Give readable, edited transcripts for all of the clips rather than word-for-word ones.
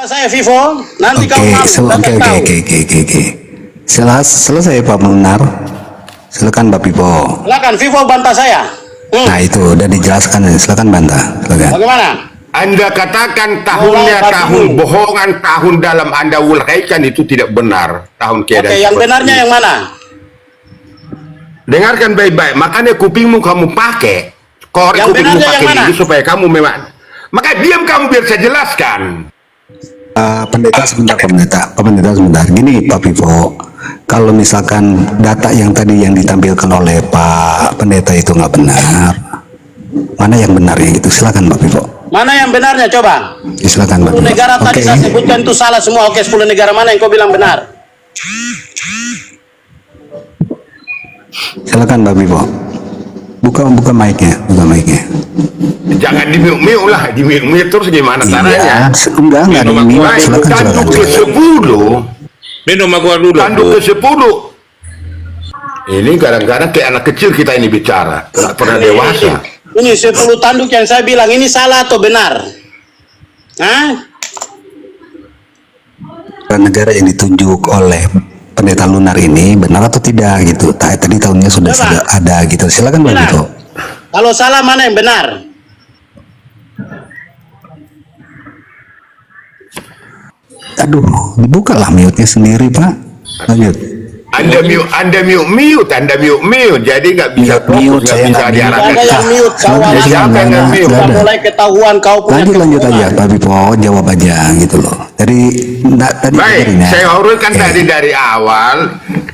Saya Vivo, nanti Oke, kau tahu. oke. Selesai Pak Benar. Silakan Pak Vivo. Silakan Vivo bantah saya. Nah itu udah dijelaskan, silakan bantah. Silakan. Bagaimana? Anda katakan tahunnya tahun bohongan, tahun dalam Anda uraikan itu tidak benar. Tahun keadaan. Oke, yang benarnya yang mana? Dengarkan baik-baik, makanya kupingmu kamu pakai. Korek Yang kupingmu benarnya pakai yang mana? ini supaya kamu memang. Maka diam kamu biar saya jelaskan. Pendeta sebentar, pendeta sebentar. Gini Pak Vivo, kalau misalkan data yang tadi yang ditampilkan oleh Pak Pendeta itu nggak benar, mana yang benarnya itu? Silakan Pak Vivo. Mana yang benarnya coba? Ya, silakan Pak 10 Vivo. negara tadi Oke. saya sebutkan itu salah semua. Oke, 10 negara mana yang kau bilang benar? Silakan Pak Vivo. Buka mic-nya, Jangan di-mute lah, di-mute terus gimana caranya? Iya, enggak di mute. Silakan. Tanduk ke-10. Minum aku dulu. Tanduk ke-10. Ini kadang-kadang kayak anak kecil kita ini bicara, nggak pernah dewasa. Ini 10 tanduk yang saya bilang ini salah atau benar? Hah? Negara yang ditunjuk oleh Pendeta Lunar ini benar atau tidak gitu? Tadi tahunnya sudah ada gitu. Silakan Pak Benar. Vivo. Kalau salah mana yang benar? Aduh, dibukalah mute-nya sendiri Pak. Lanjut. Anda mute, jadi nggak bisa Mute, fokus, nggak saya bisa nggak diarahkan. Ada yang mute, kawan. Nggak ada, Siapa yang nggak mute? ada. Sudah mulai ketahuan kau punya Lanjut kebohongan. aja Pak Vivo, jawab aja gitu loh. Tadi Baik, dengerin ya. saya urutkan Oke. tadi dari awal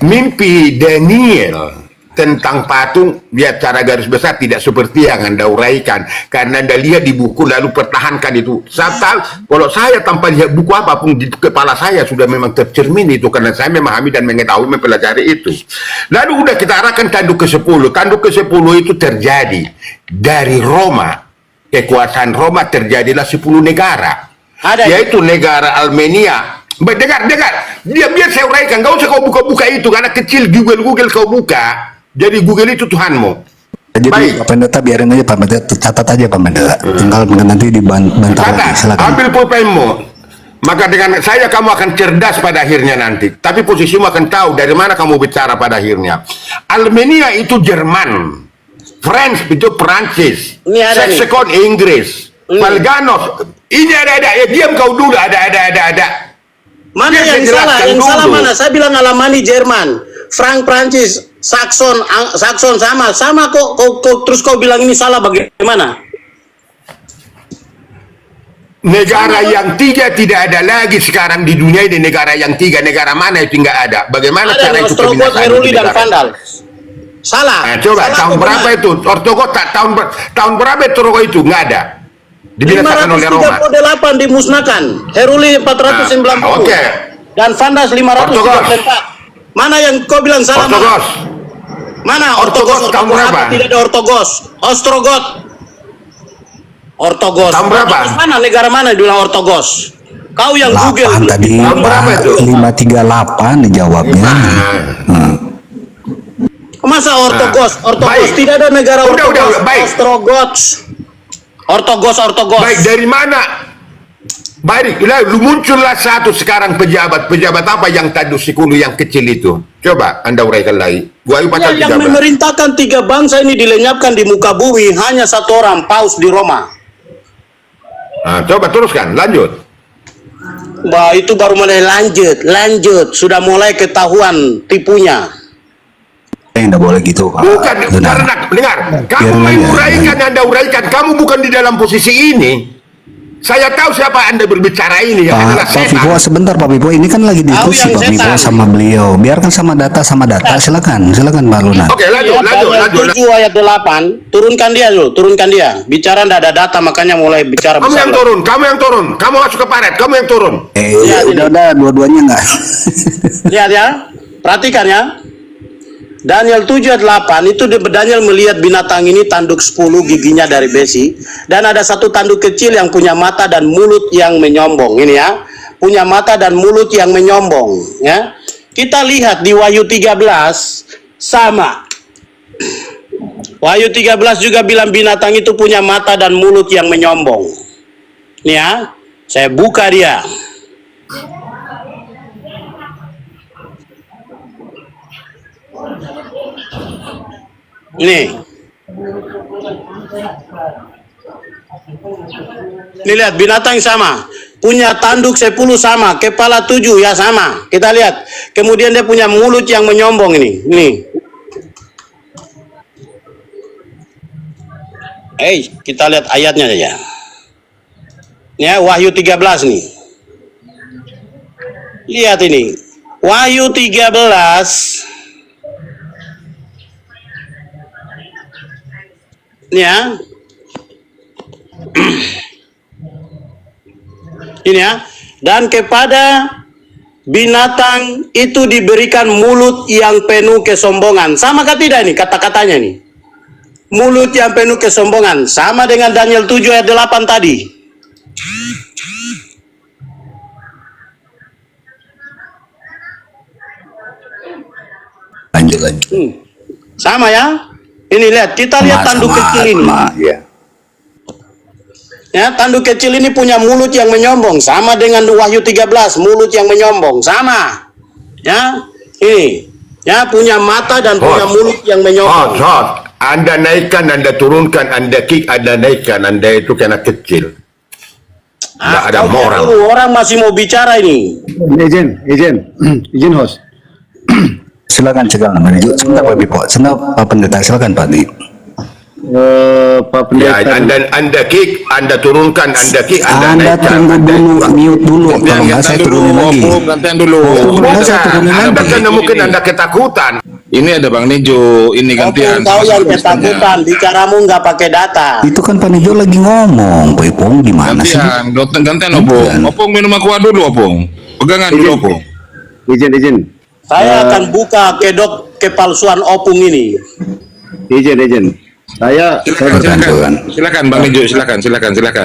mimpi Daniel tentang patung dia cara garis besar tidak seperti yang Anda uraikan karena Anda lihat di buku lalu pertahankan itu. Kalau saya tanpa lihat buku apapun di kepala saya sudah memang tercermin itu karena saya memahami dan mengetahui mempelajari itu. Lalu udah kita arahkan tanduk ke-10. Tanduk ke-10 itu terjadi dari Roma. Kekuasaan Roma terjadilah 10 negara. Ada Yaitu negara Armenia. Dengar. Dia biar saya uraikan. Gak usah kau buka-buka itu karena kecil Google kau buka. Jadi Google itu Tuhanmu. Jadi Baik. Pak Pendeta biarin aja Pak Pendeta, catat aja Pak Pendeta. Tinggal nanti dibantah lagi. Catat, Silakan. ambil pulpenmu. Maka dengan saya kamu akan cerdas pada akhirnya nanti. Tapi posisimu akan tahu dari mana kamu bicara pada akhirnya. Armenia itu Jerman. France itu Perancis. Ini ada nih. Sekon Inggris. Valganos. Ini ada. Ya diam kau dulu. Ada. Mana Biar saya yang salah? jelaskan Yang salah dulu. mana? Saya bilang Alamani Jerman, Frank Prancis, Saxon sama kok terus kau bilang ini salah bagaimana? Negara yang tiga tidak ada lagi sekarang di dunia ini. Negara yang tiga, negara mana itu nggak ada? Bagaimana Ada cara itu Ostrogoth, pembinasaan Heruli itu dan negara? Vandal. Salah. Nah, coba Salah tahun atau berapa benar? itu? Ortogoth tahun berapa Ortogoth itu nggak ada? Dibinasakan oleh Roma. 538 dimusnahkan. Heruli 490. Nah, oke. Dan Vandas 534. Mana yang kau bilang salah? Ortogoth. Mana Ortogoth tahun berapa? Tidak ada Ortogoth. Ostrogoth. Ortogoth. Tahun berapa? Ortogoth mana? Negara mana bilang Ortogoth? Kau yang 8 Google. tadi Tahun berapa Pak, itu? 538 dijawabnya. Masa Ortogoth? Ortogoth baik. tidak ada negara Udah, Ortogoth. baik. Ostrogoth. Ortogoth. Baik, dari mana? Baik, lalu muncullah satu sekarang pejabat apa yang tadi 10 yang kecil itu? Coba Anda uraikan lagi. Wahyu Ya, pasal yang 13. memerintahkan 3 bangsa ini dilenyapkan di muka bumi hanya 1 orang, Paus di Roma. Nah, coba teruskan, lanjut. Bah, itu baru mulai lanjut, sudah mulai ketahuan tipunya. Tidak boleh gitu Pak. Bukan, Benar. karena dengar, kamu Biarin aja, menguraikan, Anda uraikan, kamu bukan di dalam posisi ini. Saya tahu siapa Anda berbicara ini, yang adalah Pak Vivo, setan. sebentar Pak Vivo, ini kan lagi diskusi yang Pak Vivo setan. sama beliau. Biarkan sama data, silakan Pak Lunar. Oke, lanjut. Daniel 7 ayat 8, turunkan dia. Bicara tidak ada data, makanya mulai bicara Kamu besar. yang turun. Kamu masuk ke paret, kamu yang turun. Udah dua-duanya enggak. Lihat ya, perhatikan ya. Daniel 7 ayat 8 itu Daniel melihat binatang ini tanduk 10 giginya dari besi, dan ada satu tanduk kecil yang punya mata dan mulut yang menyombong. Ini ya, punya mata dan mulut yang menyombong ya. Kita lihat di Wahyu 13 sama. Wahyu 13 juga bilang binatang itu punya mata dan mulut yang menyombong. Ini ya, saya buka dia. Ini. Ini lihat binatang sama. Punya tanduk 10 sama, kepala 7 ya sama. Kita lihat. Kemudian dia punya mulut yang menyombong ini. Nih. Kita lihat ayatnya saja. Ya, Wahyu 13 nih. Lihat ini. Wahyu 13. Ya. Ini ya. Dan kepada binatang itu diberikan mulut yang penuh kesombongan. Sama kah tidak nih kata-katanya nih? Mulut yang penuh kesombongan. Sama dengan Daniel 7 ayat 8 tadi. Lanjut. Sama ya. Ini lihat, kita lihat tanduk kecil ini. Ya. Ya, tanduk kecil ini punya mulut yang menyombong, sama dengan Wahyu 13, mulut yang menyombong, sama. Ya, ini. Ya, punya mata dan punya mulut yang menyombong. Anda naikkan, Anda turunkan, Anda kick, Anda naikkan, Anda itu karena kecil. Tidak ada moral. Orang masih mau bicara ini. Izin host. Silakan manajer. Sebentar Pak Bipo, sebentar Pak Pendeta, silakan Pak Di. Pak Ya, Pendeta. Anda kick, Anda turunkan, Anda kick, Anda Anda naikkan. tunggu dulu, mute dulu. Kalau nggak saya turunin lagi. Gantian dulu. Nggak, saya turunin Anda lagi. karena mungkin Anda ketakutan. Ini ada Bang Nejo, ini gantian. Kau yang ketakutan, bicaramu nggak pakai data. Itu kan Pak Nijo lagi ngomong, Pak Ipong gimana sih? Gantian Opung. Opung minum aqua dulu Opung. Pegangan dulu Opung. Izin. Saya akan buka kedok kepalsuan opung ini. Izin. Saya Silakan Bang Nejo, silakan.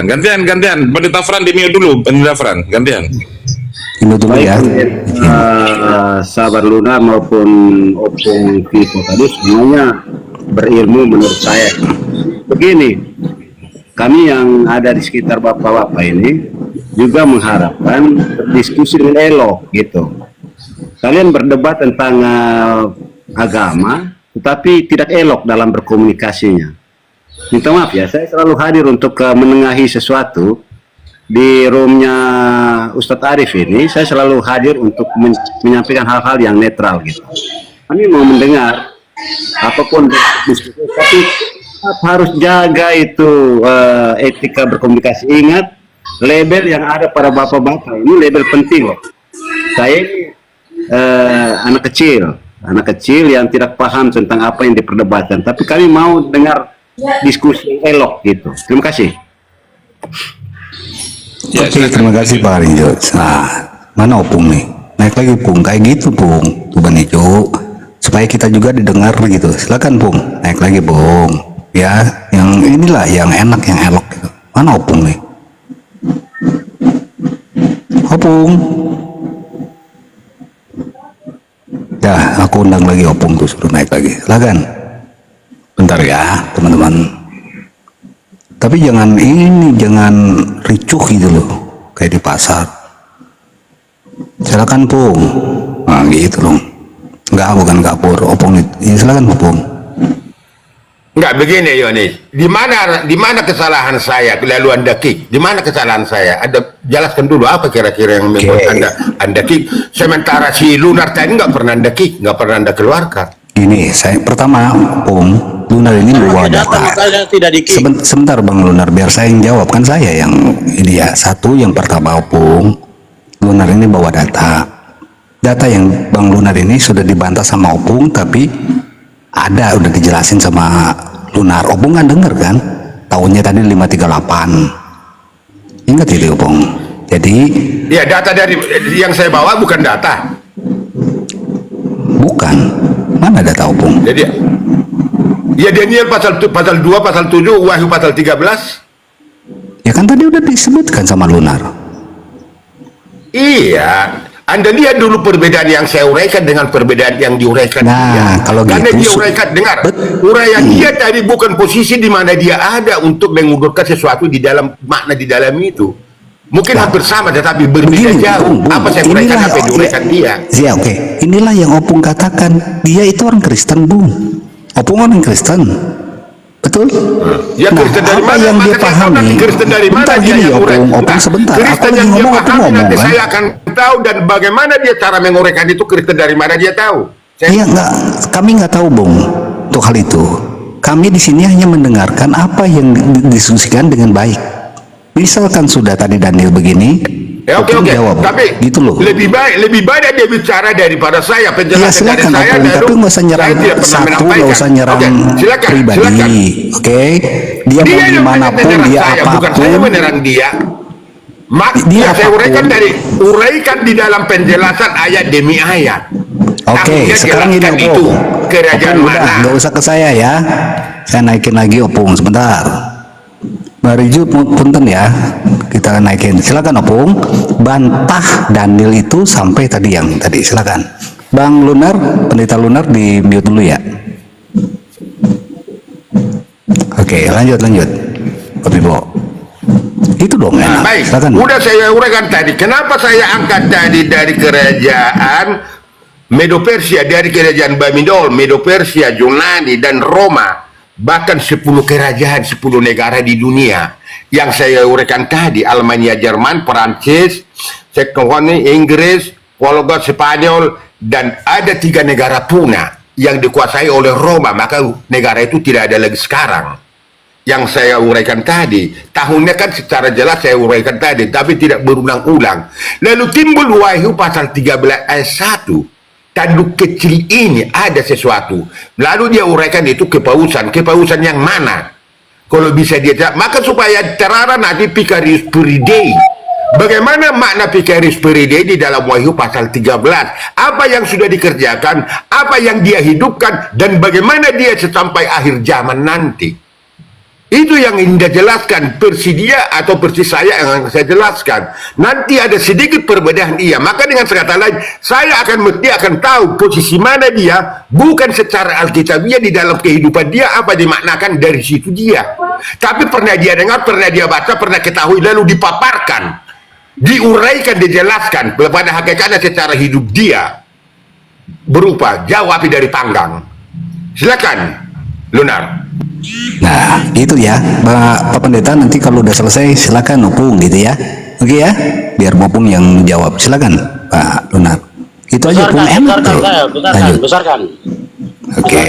Gantian. Pendeta Fran di mute dulu, Pendeta Fran, gantian. Ini dulu ya. Sabar Lunar maupun Opung Vivo tadi semuanya berilmu menurut saya. Begini, kami yang ada di sekitar bapak-bapak ini juga mengharapkan diskusi dengan elok gitu. Kalian berdebat tentang agama, tetapi tidak elok dalam berkomunikasinya. Minta maaf ya, saya selalu hadir untuk menengahi sesuatu. Di roomnya Ustadz Arif ini, saya selalu hadir untuk menyampaikan hal-hal yang netral gitu. Kami mau mendengar apapun diskusi, tapi harus jaga itu etika berkomunikasi. Ingat, label yang ada pada bapak-bapak ini label penting loh. Saya ini anak kecil yang tidak paham tentang apa yang diperdebatkan, tapi kami mau dengar diskusi yang elok gitu. Terima kasih. Ya, Oke, terima kasih Pak Rinjo. Nah, mana Opung nih? Naik lagi Pung, kayak gitu Pung. Tuh Bang Nijo, supaya kita juga didengar gitu. Silakan Pung, naik lagi Pung. Ya, yang inilah yang enak, yang elok gitu. Mana Opung nih? Opung. Ya, aku undang lagi Opung tuh, suruh naik lagi. Silakan. Bentar ya, teman-teman. Tapi jangan ricuh gitu loh, kayak di pasar. Silakan Pung. Nah gitu dong. Bukan kapur. Opung itu. Ya, silakan Pung. Enggak begini Yonis. Di mana kesalahan saya lalu Anda kick? Di mana kesalahan saya? Ada jelaskan dulu apa kira-kira yang membuat Anda kick. Sementara si Lunar tadi nggak pernah Anda kick, nggak pernah Anda keluarkan. Ini saya pertama Pung, Lunar ini bawa data. Sebentar Bang Lunar, biar saya yang jawab, kan saya yang ini ya. Satu, yang pertama Pung, Lunar ini bawa data. Data yang Bang Lunar ini sudah dibantah sama Opung, tapi udah dijelasin sama Lunar. Opung nggak denger kan? Tahunnya tadi 538. Ingat itu Opung. Jadi ya, data dari yang saya bawa bukan data. bukan. Mana data Opung? Jadi ya Daniel pasal 2, pasal 7, Wahyu pasal 13. Ya kan tadi udah disebutkan sama Lunar. Iya, Anda lihat dulu perbedaan yang saya uraikan dengan perbedaan yang diuraikan dia. Kalau Karena gitu, dia uraikan, dengar, uraian dia tadi bukan posisi di mana dia ada untuk mengundurkan sesuatu di dalam makna di dalam itu. Mungkin hampir sama tetapi berbeda jauh. Apa saya uraikan, apa yang diuraikan dia. Ya oke. Inilah yang Opung katakan, dia itu orang Kristen Bung. Opung orang Kristen, betul? Ya, Nah, Kristen dari apa mana? yang dia Maka saya tahu nanti pahami? Kristen dari mana Bentar dia gini, yang urek. Opung sebentar. Aku Kristen lagi yang dia ngomong, Opung pahami ngomong nanti kan? saya akan tahu, dan bagaimana dia cara menguraikan itu Kristen dari mana dia tahu. Iya, enggak, kami nggak tahu, Bung, untuk hal itu. Kami di sini hanya mendengarkan apa yang didiskusikan dengan baik. Misalkan sudah tadi Daniel begini, Ya, oke, Opung jawab, tapi gitu loh. lebih baik dia bicara daripada saya, Ya penjelasan dari silakan saya. Opung, lalu tapi nggak usah saya nyerang tidak pernah satu, nggak menyampaikan. usah nyerang Oke, silakan, pribadi, silakan. oke? Dia mau yang dimanapun, menyerang dia saya, bukan saya apapun, menyerang dia. Dia Saya apapun. uraikan di dalam penjelasan ayat demi ayat. Oke, Tahunnya sekarang ini jelaskan Opung. itu kerajaan Opung, mana. udah, nggak usah ke saya ya. Saya naikin lagi Opung sebentar. Mariju punten ya, kita naikin. Silakan Opung, bantah Daniel itu sampai tadi yang tadi. Silakan, Bang Lunar, Pendeta Lunar di mute dulu ya. Oke, lanjut, Pak Bibo. Itu dong enak. Baik, Silakan. udah saya uraikan tadi. Kenapa saya angkat tadi dari kerajaan Medo-Persia, dari kerajaan Babylon, Medo-Persia, Yunani, dan Roma, bahkan 10 kerajaan, 10 negara di dunia yang saya uraikan tadi, Almania, Jerman, Perancis, Cekoslovakia, Inggris, Pologot, Spanyol, dan ada 3 negara punah yang dikuasai oleh Roma. Maka negara itu tidak ada lagi sekarang. Yang saya uraikan tadi, tahunnya kan secara jelas saya uraikan tadi, tapi tidak berulang-ulang. Lalu timbul Wahyu pasal 13 ayat 1. Tanduk kecil ini ada sesuatu. Lalu dia uraikan itu kepausan yang mana? Kalau bisa dia jawab, maka supaya terara nanti Vicarius Peridei. Bagaimana makna Vicarius Peridei di dalam Wahyu pasal 13? Apa yang sudah dikerjakan, apa yang dia hidupkan, dan bagaimana dia sampai akhir zaman nanti. Itu yang ingin dia jelaskan, versi dia atau versi saya yang akan saya jelaskan. Nanti ada sedikit perbedaan dia. Maka dengan kata lain, saya mesti akan tahu posisi mana dia, bukan secara alkitabiah di dalam kehidupan dia, apa dimaknakan dari situ dia. Tapi pernah dia dengar, pernah dia baca, pernah ketahui, lalu dipaparkan, diuraikan, dijelaskan pada hakikatnya secara hidup dia, berupa jauh api dari panggang. Silakan, Lunar. Nah, itu ya, Pak Pendeta. Nanti kalau udah selesai, silakan Opung gitu ya. Oke ya, biar Opung yang jawab. Silakan, Pak Lunar. Itu aja, Opung enak tuh. Besarkan. Oke.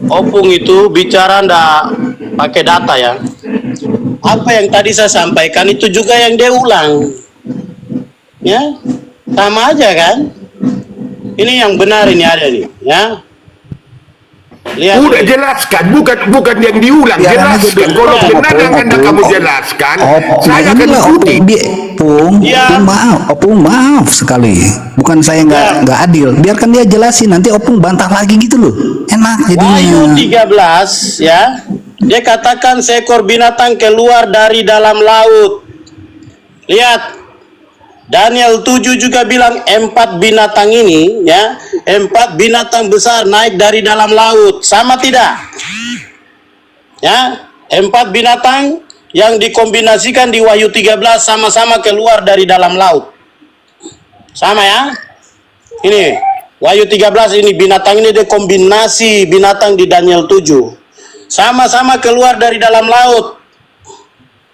Opung itu bicara ndak pakai data ya. Apa yang tadi saya sampaikan itu juga yang dia ulang. Ya, sama aja kan? Ini yang benar ini ada nih, ya. Lihat. Udah jelaskan, bukan yang diulang, jelaskan. Kalau benar yang Anda kamu jelaskan, saya akan ikuti. Opung maaf sekali. Bukan saya nggak adil. Biarkan dia jelasin, nanti Opung bantah lagi gitu loh. Enak jadinya. Wahyu 13 ya. Dia katakan seekor binatang keluar dari dalam laut. Lihat. Daniel 7 juga bilang 4 binatang ini ya, 4 binatang besar naik dari dalam laut. Sama tidak? Ya, 4 binatang yang dikombinasikan di Wahyu 13 sama-sama keluar dari dalam laut. Sama ya? Ini Wahyu 13 ini binatang ini dikombinasi binatang di Daniel 7. Sama-sama keluar dari dalam laut.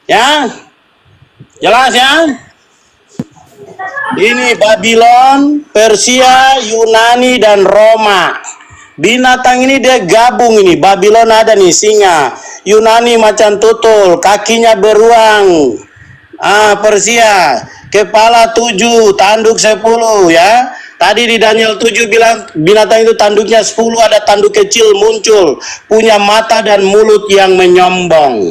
Ya? Jelas ya? Ini Babylon, Persia, Yunani, dan Roma. Binatang ini dia gabung ini. Babylon ada nih singa, Yunani macan tutul, kakinya beruang. Persia, kepala 7, tanduk 10 ya. Tadi di Daniel 7 bilang binatang itu tanduknya 10, ada tanduk kecil muncul, punya mata dan mulut yang menyombong.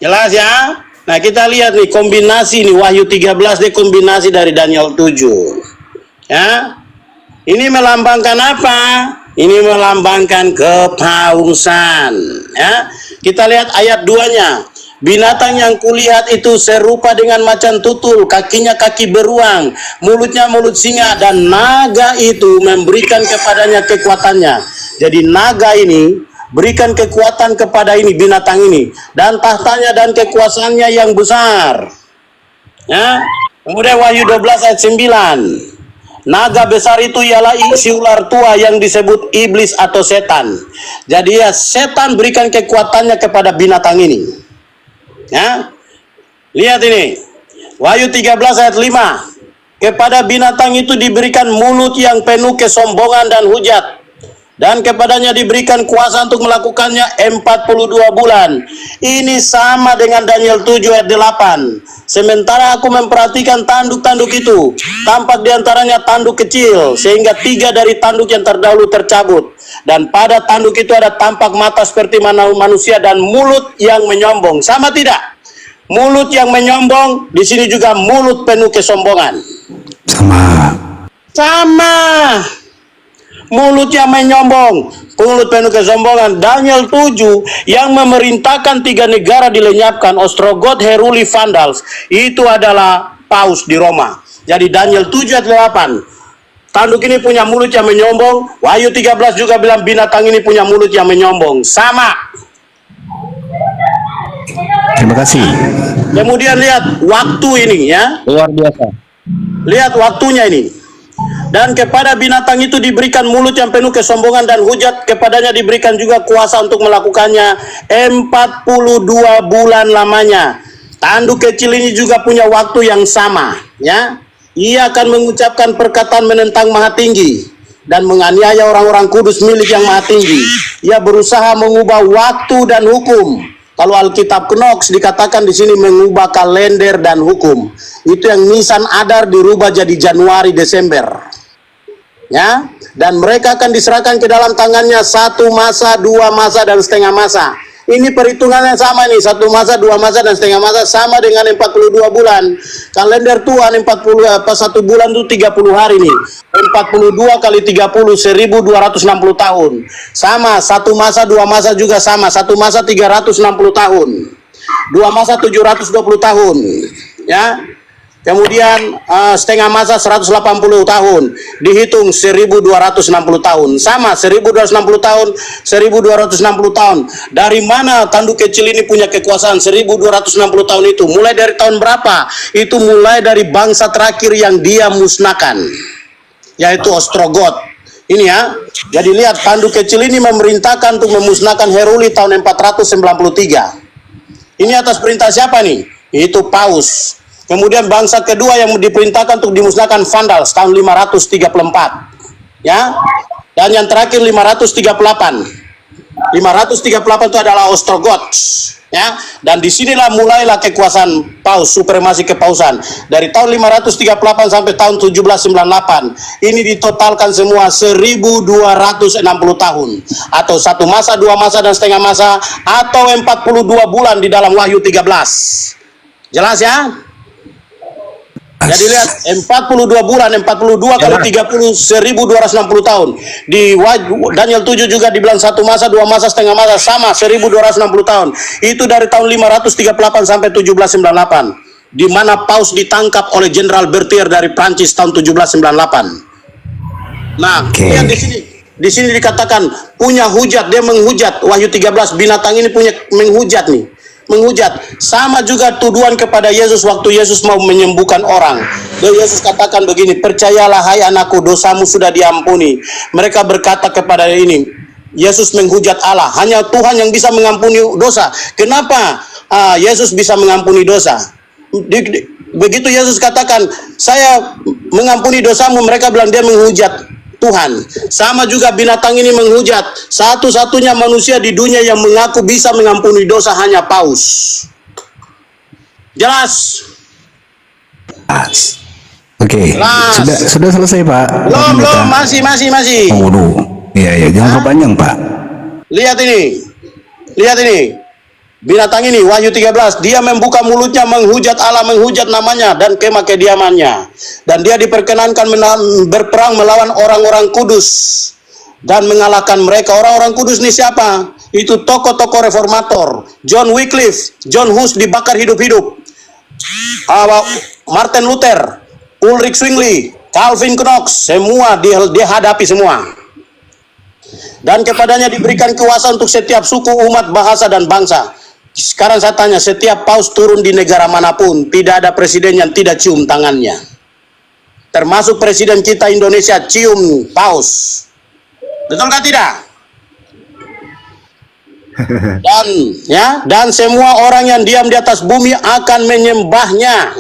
Jelas ya? Nah kita lihat nih kombinasi nih Wahyu 13 dia kombinasi dari Daniel 7 ya. Ini melambangkan apa? Ini melambangkan kepausan ya. Kita lihat ayat 2-nya. Binatang yang kulihat itu serupa dengan macan tutul, kakinya kaki beruang, mulutnya mulut singa, dan naga itu memberikan kepadanya kekuatannya. Jadi naga ini berikan kekuatan kepada ini binatang ini, dan tahtanya dan kekuasaannya yang besar. Ya. Kemudian Wahyu 12 ayat 9. Naga besar itu ialah si ular tua yang disebut iblis atau setan. Jadi ya, setan berikan kekuatannya kepada binatang ini. Ya. Lihat ini. Wahyu 13 ayat 5. Kepada binatang itu diberikan mulut yang penuh kesombongan dan hujat, dan kepadanya diberikan kuasa untuk melakukannya 42 bulan. Ini sama dengan Daniel 7 ayat 8. Sementara aku memperhatikan tanduk-tanduk itu, tampak diantaranya tanduk kecil, sehingga 3 dari tanduk yang terdahulu tercabut. Dan pada tanduk itu ada tampak mata seperti manusia dan mulut yang menyombong. Sama tidak? Mulut yang menyombong, di sini juga mulut penuh kesombongan. Sama. Mulut yang menyombong, mulut penuh kesombongan. Daniel 7 yang memerintahkan 3 negara dilenyapkan, Ostrogoth, Heruli, Vandals, itu adalah Paus di Roma. Jadi Daniel 7 ayat 8. Tanduk ini punya mulut yang menyombong. Wahyu 13 juga bilang binatang ini punya mulut yang menyombong. Sama. Terima kasih. Kemudian lihat waktu ini ya. Luar biasa. Lihat waktunya ini. Dan kepada binatang itu diberikan mulut yang penuh kesombongan dan hujat, kepadanya diberikan juga kuasa untuk melakukannya 42 bulan lamanya. Tanduk kecil ini juga punya waktu yang sama, ya. Ia akan mengucapkan perkataan menentang Maha Tinggi dan menganiaya orang-orang kudus milik yang Maha Tinggi. Ia berusaha mengubah waktu dan hukum. Kalau Alkitab Knox dikatakan di sini mengubah kalender dan hukum. Itu yang Nisan Adar dirubah jadi Januari Desember. Ya, dan mereka akan diserahkan ke dalam tangannya 1 masa, 2 masa, dan setengah masa. Ini perhitungannya sama nih, 1 masa, 2 masa, dan setengah masa sama dengan 42 bulan. Kalender Tuhan 1 bulan itu 30 hari nih. 42 kali 30, 1260 tahun. Sama, 1 masa, 2 masa juga sama. 1 masa 360 tahun. 2 masa 720 tahun. Ya. Kemudian setengah masa 180 tahun, dihitung 1260 tahun. Sama, 1260 tahun, 1260 tahun. Dari mana tanduk kecil ini punya kekuasaan 1260 tahun itu? Mulai dari tahun berapa? Itu mulai dari bangsa terakhir yang dia musnahkan, yaitu Ostrogoth. Ini ya. Jadi lihat, tanduk kecil ini memerintahkan untuk memusnahkan Heruli tahun 493. Ini atas perintah siapa nih? Itu Paus. Kemudian bangsa kedua yang diperintahkan untuk dimusnahkan Vandals tahun 534. Ya. Dan yang terakhir 538. 538 itu adalah Ostrogoth. Ya. Dan disinilah mulailah kekuasaan Paus, supremasi kepausan. Dari tahun 538 sampai tahun 1798. Ini ditotalkan semua 1260 tahun. Atau 1 masa, 2 masa, dan setengah masa. Atau 42 bulan di dalam Wahyu 13. Jelas ya? Jadi lihat, 42 bulan, 42 kali 30, 1260 tahun. Di Daniel 7 juga dibilang 1 masa, 2 masa, setengah masa, sama 1260 tahun. Itu dari tahun 538 sampai 1798. Di mana Paus ditangkap oleh Jenderal Berthier dari Prancis tahun 1798. Nah, lihat di sini. Di sini dikatakan punya hujat, dia menghujat. Wahyu 13, binatang ini punya menghujat nih. Menghujat. Sama juga tuduhan kepada Yesus waktu Yesus mau menyembuhkan orang. Dan Yesus katakan begini, percayalah hai anakku, dosamu sudah diampuni. Mereka berkata kepada ini, Yesus menghujat Allah. Hanya Tuhan yang bisa mengampuni dosa. Kenapa Yesus bisa mengampuni dosa? Begitu Yesus katakan, saya mengampuni dosamu, mereka bilang dia menghujat Tuhan. Sama juga binatang ini menghujat. Satu-satunya manusia di dunia yang mengaku bisa mengampuni dosa hanya Paus. Jelas? Oke. Sudah selesai, Pak. Belum, masih. Oh, iya, jangan kepanjang, Pak. Lihat ini. Binatang ini, Wahyu 13, dia membuka mulutnya menghujat Allah, menghujat namanya dan kemah kediamannya. Dan dia diperkenankan berperang melawan orang-orang kudus dan mengalahkan mereka. Orang-orang kudus ini siapa? Itu tokoh-tokoh reformator. John Wycliffe, John Hus dibakar hidup-hidup. Martin Luther, Ulrich Zwingli, Calvin Knox, semua dihadapi semua. Dan kepadanya diberikan kuasa untuk setiap suku, umat, bahasa, dan bangsa. Sekarang saya tanya, setiap Paus turun di negara manapun, tidak ada presiden yang tidak cium tangannya. termasuk presiden kita Indonesia cium paus. Betulkah tidak? Dan semua orang yang diam di atas bumi akan menyembahnya.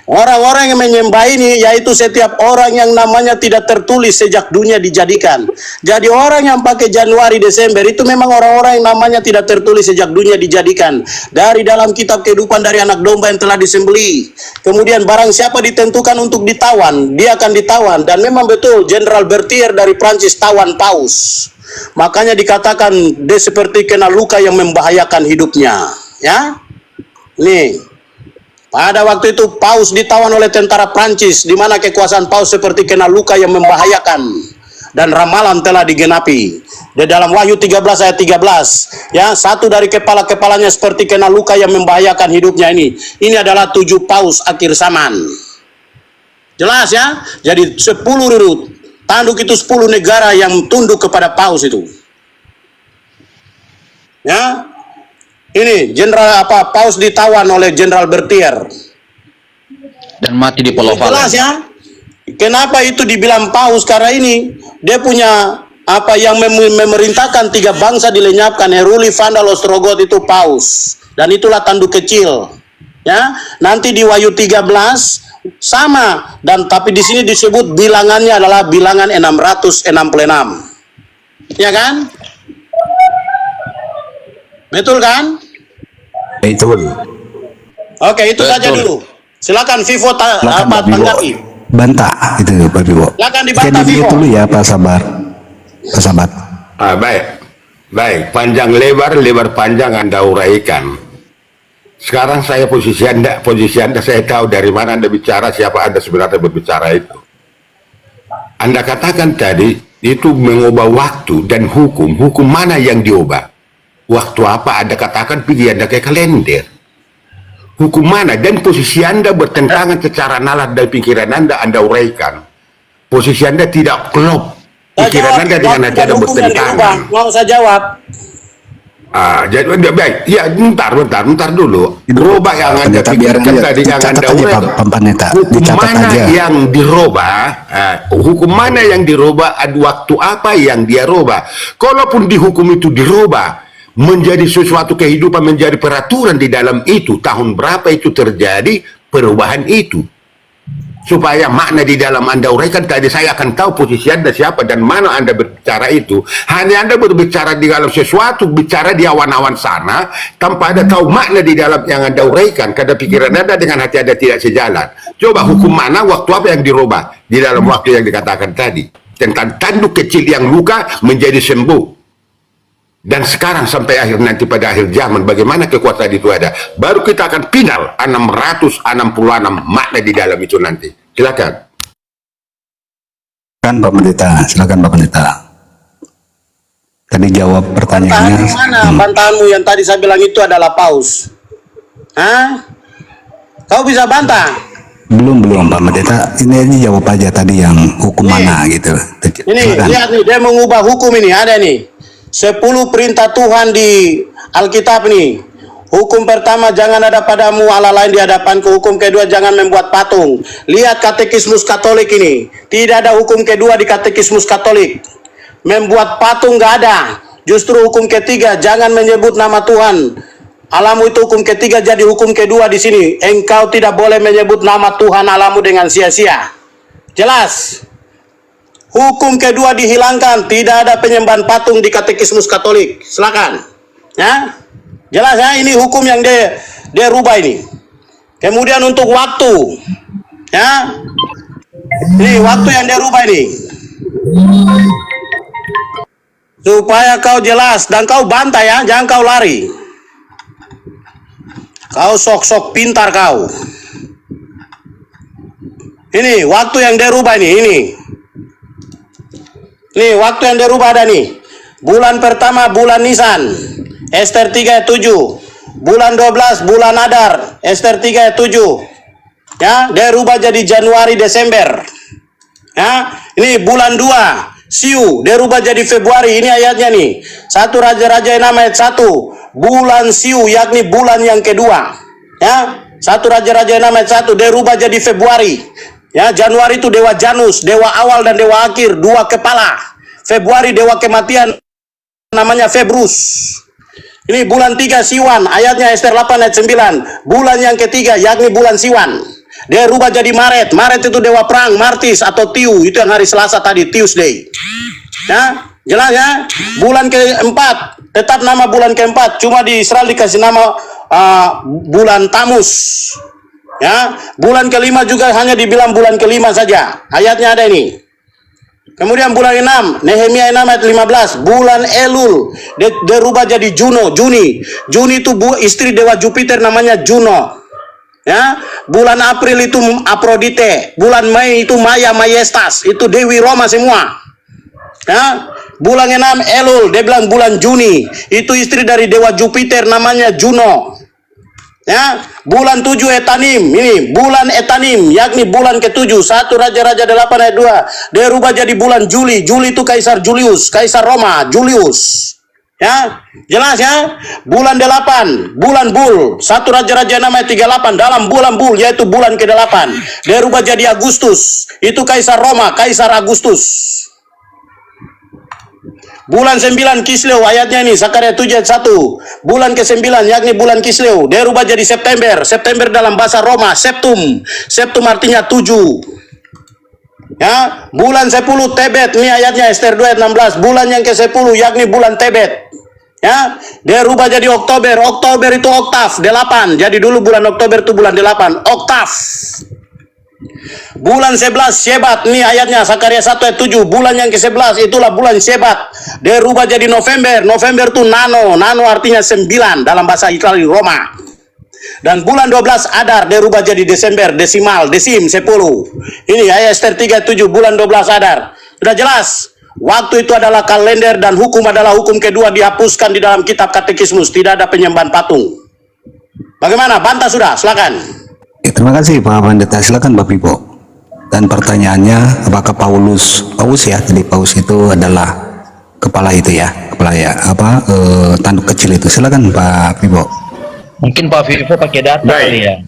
Orang-orang yang menyembah ini yaitu setiap orang yang namanya tidak tertulis sejak dunia dijadikan. Jadi orang yang pakai Januari Desember itu memang orang-orang yang namanya tidak tertulis sejak dunia dijadikan. Dari dalam kitab kehidupan dari anak domba yang telah disembelih. Kemudian barang siapa ditentukan untuk ditawan, dia akan ditawan. Dan memang betul Jenderal Berthier dari Prancis tawan paus. Makanya dikatakan dia seperti kena luka yang membahayakan hidupnya. Ya, nih. Pada waktu itu paus ditawan oleh tentara Prancis, di mana kekuasaan paus seperti kena luka yang membahayakan. Dan ramalan telah digenapi. Di dalam Wahyu 13 ayat 13, ya, satu dari kepala-kepalanya seperti kena luka yang membahayakan hidupnya ini. Ini adalah 7 paus akhir zaman. Jelas ya? Jadi 10 tanduk itu 10 negara yang tunduk kepada paus itu. Ya. Ini paus ditawan oleh Jenderal Berthier dan mati di Pulau Valen. Jelas ya. Kenapa itu dibilang paus? Karena ini dia punya yang memerintahkan 3 bangsa dilenyapkan. Heruli, Vandal, Ostrogoth itu paus. Dan itulah tanduk kecil. Ya, nanti di Wahyu 13 sama, dan tapi di sini disebut bilangannya adalah bilangan 666. Ya kan? Betul kan? Betul. Oke, itu saja dulu. Silakan Vivo tanggapi. Bantah itu Pak Vivo. Silakan dibantah Jadi Vivo. dulu ya Pak Sabar. Pak Sabar. Baik, panjang lebar panjang Anda uraikan. Sekarang saya posisi Anda saya tahu dari mana Anda bicara, siapa Anda sebenarnya berbicara itu. Anda katakan tadi itu mengubah waktu dan hukum mana yang diubah? Waktu apa? Anda katakan pergi Anda ke kalender. Hukum mana? Dan posisi Anda bertentangan secara nalar dan pikiran Anda uraikan. Posisi Anda tidak klop. Pikiran Anda dengan hati Anda bertentangan. Mau saya jawab? Jadi baik. Ya, bentar dulu. Rubah yang Anda pikirkan tadi, yang Anda uraikan. Hukum mana yang dirubah? Hukum mana yang dirubah? Waktu apa yang dia rubah? Kalaupun di hukum itu dirubah menjadi sesuatu kehidupan, menjadi peraturan di dalam itu, tahun berapa itu terjadi perubahan itu, supaya makna di dalam Anda uraikan tadi, saya akan tahu posisi Anda siapa dan mana Anda berbicara itu. Hanya Anda berbicara di dalam sesuatu, bicara di awan-awan sana tanpa Anda tahu makna di dalam yang Anda uraikan, karena pikiran Anda dengan hati Anda tidak sejalan. Coba hukum mana, waktu apa yang dirubah di dalam waktu yang dikatakan tadi tentang tanduk kecil yang luka menjadi sembuh. Dan sekarang sampai akhir nanti pada akhir zaman bagaimana kekuasaan itu ada, baru kita akan final 666 makna di dalam itu nanti. Silakan. Silakan Pak Pendeta. Tadi jawab pertanyaannya. Mana bantahanmu yang tadi saya bilang itu adalah paus? Hah? Kau bisa bantah? Belum Pak Pendeta. Ini aja jawab aja tadi yang hukum mana gitu. Ini lihat nih, dia mengubah hukum ini, ada nih 10 perintah Tuhan di Alkitab nih. Hukum pertama, jangan ada padamu Allah lain di hadapanku. Hukum kedua, jangan membuat patung. Lihat katekismus Katolik ini. Tidak ada hukum kedua di katekismus Katolik. Membuat patung nggak ada. Justru hukum ketiga, jangan menyebut nama Tuhan Allahmu, itu hukum ketiga. Jadi hukum kedua di sini, engkau tidak boleh menyebut nama Tuhan Allahmu dengan sia-sia. Jelas. Hukum kedua dihilangkan, tidak ada penyembahan patung di katekismus Katolik. Silakan. Ya? Jelas ya, ini hukum yang dia rubah ini. Kemudian untuk waktu. Ya. Ini waktu yang dia rubah ini. Supaya kau jelas dan kau bantah ya, jangan kau lari. Kau sok-sok pintar kau. Ini waktu yang dia rubah ini. Nih, waktu yang dirubah ada nih. Bulan pertama bulan Nisan, Ester 3 ayat 7. Bulan 12 bulan Adar, Ester 3 ayat 7. Ya, dia rubah jadi Januari Desember. Ya, ini bulan 2 Siu, dia rubah jadi Februari. Ini ayatnya nih. 1 Raja-Raja 6 ayat 1. Bulan Siu yakni bulan yang kedua. Ya, 1 Raja-Raja 6 ayat 1 dia rubah jadi Februari. Ya, Januari itu dewa Janus, dewa awal dan dewa akhir, 2 kepala. Februari dewa kematian, namanya Februs. Ini bulan 3 Siwan, ayatnya Ester 8 ayat 9. Bulan yang ketiga, yakni bulan Siwan. Dia rubah jadi Maret. Maret itu dewa perang, Martis atau Tiu. Itu yang hari Selasa tadi, Tuesday. Ya, jelas ya. Bulan keempat, tetap nama bulan keempat. Cuma di Israel dikasih nama bulan Tamus. Ya, bulan kelima juga hanya dibilang bulan kelima saja. Ayatnya ada ini. Kemudian bulan 6, Nehemia 6 ayat 15, bulan Elul, dia rubah jadi Juni. Juni itu istri dewa Jupiter namanya Juno. Ya, bulan April itu Aphrodite, bulan Mei itu Maya Majestas, itu dewi Roma semua. Ya, bulan 6 Elul, dia bilang bulan Juni, itu istri dari dewa Jupiter namanya Juno. Ya, bulan 7 Etanim, ini bulan Etanim, yakni bulan ke-7, 1 Raja-Raja 8 ayat 2. Dia rubah jadi bulan Juli. Juli itu Kaisar Julius, Kaisar Roma, Julius. Ya, jelas ya. Bulan 8, bulan Bul, 1 Raja-Raja 6 ayat 38. Dalam bulan Bul, yaitu bulan ke-8, dia rubah jadi Agustus. Itu Kaisar Roma, Kaisar Agustus. Bulan 9 Kisleu, ayatnya ini Sakaria 7 ayat 1. Bulan ke-9 yakni bulan Kisleu, dia rubah jadi September. September dalam bahasa Roma Septum. Septum artinya 7. Ya, bulan 10 Tebet, ini ayatnya Ester 2 ayat 16. Bulan yang ke-10 yakni bulan Tebet. Ya, dia rubah jadi Oktober. Oktober itu oktav 8. Jadi dulu bulan Oktober itu bulan 8, oktav. Bulan 11 Shebat, ini ayatnya Sakaria 1 ayat 7. Bulan yang ke-11 itulah bulan Shebat. Dia rubah jadi November. November itu nano. Nano artinya 9 dalam bahasa Itali Roma. Dan bulan 12 Adar, dia rubah jadi Desember, desimal, desim 10. Ini ayat Ester 3 7, bulan 12 Adar. Sudah jelas. Waktu itu adalah kalender dan hukum adalah hukum kedua dihapuskan di dalam kitab katekismus. Tidak ada penyembahan patung. Bagaimana? Bantah sudah, silakan. Ya, terima kasih Pak Pendeta, silakan Bapak Ibu. Dan pertanyaannya, apakah Paus ya, tadi Paus itu adalah kepala itu ya, kepala ya, tanduk kecil itu. Silakan Pak Ibu. Mungkin Pak Vivo pakai data kali ya.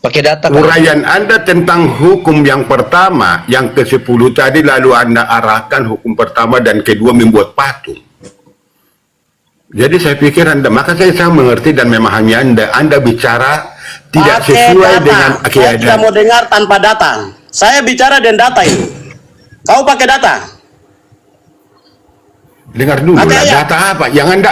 Pakai data kali. Uraian Anda tentang hukum yang pertama, yang ke-10 tadi, lalu Anda arahkan hukum pertama dan kedua membuat patung. Jadi saya pikir Anda, maka saya mengerti dan memahami Anda bicara tidak Pakai sesuai data. dengan Saya keadaan. tidak mau dengar tanpa data. Saya bicara dengan data ini. Kau pakai data. Dengar dulu Pakai lah, ayat. data apa? Yang Anda,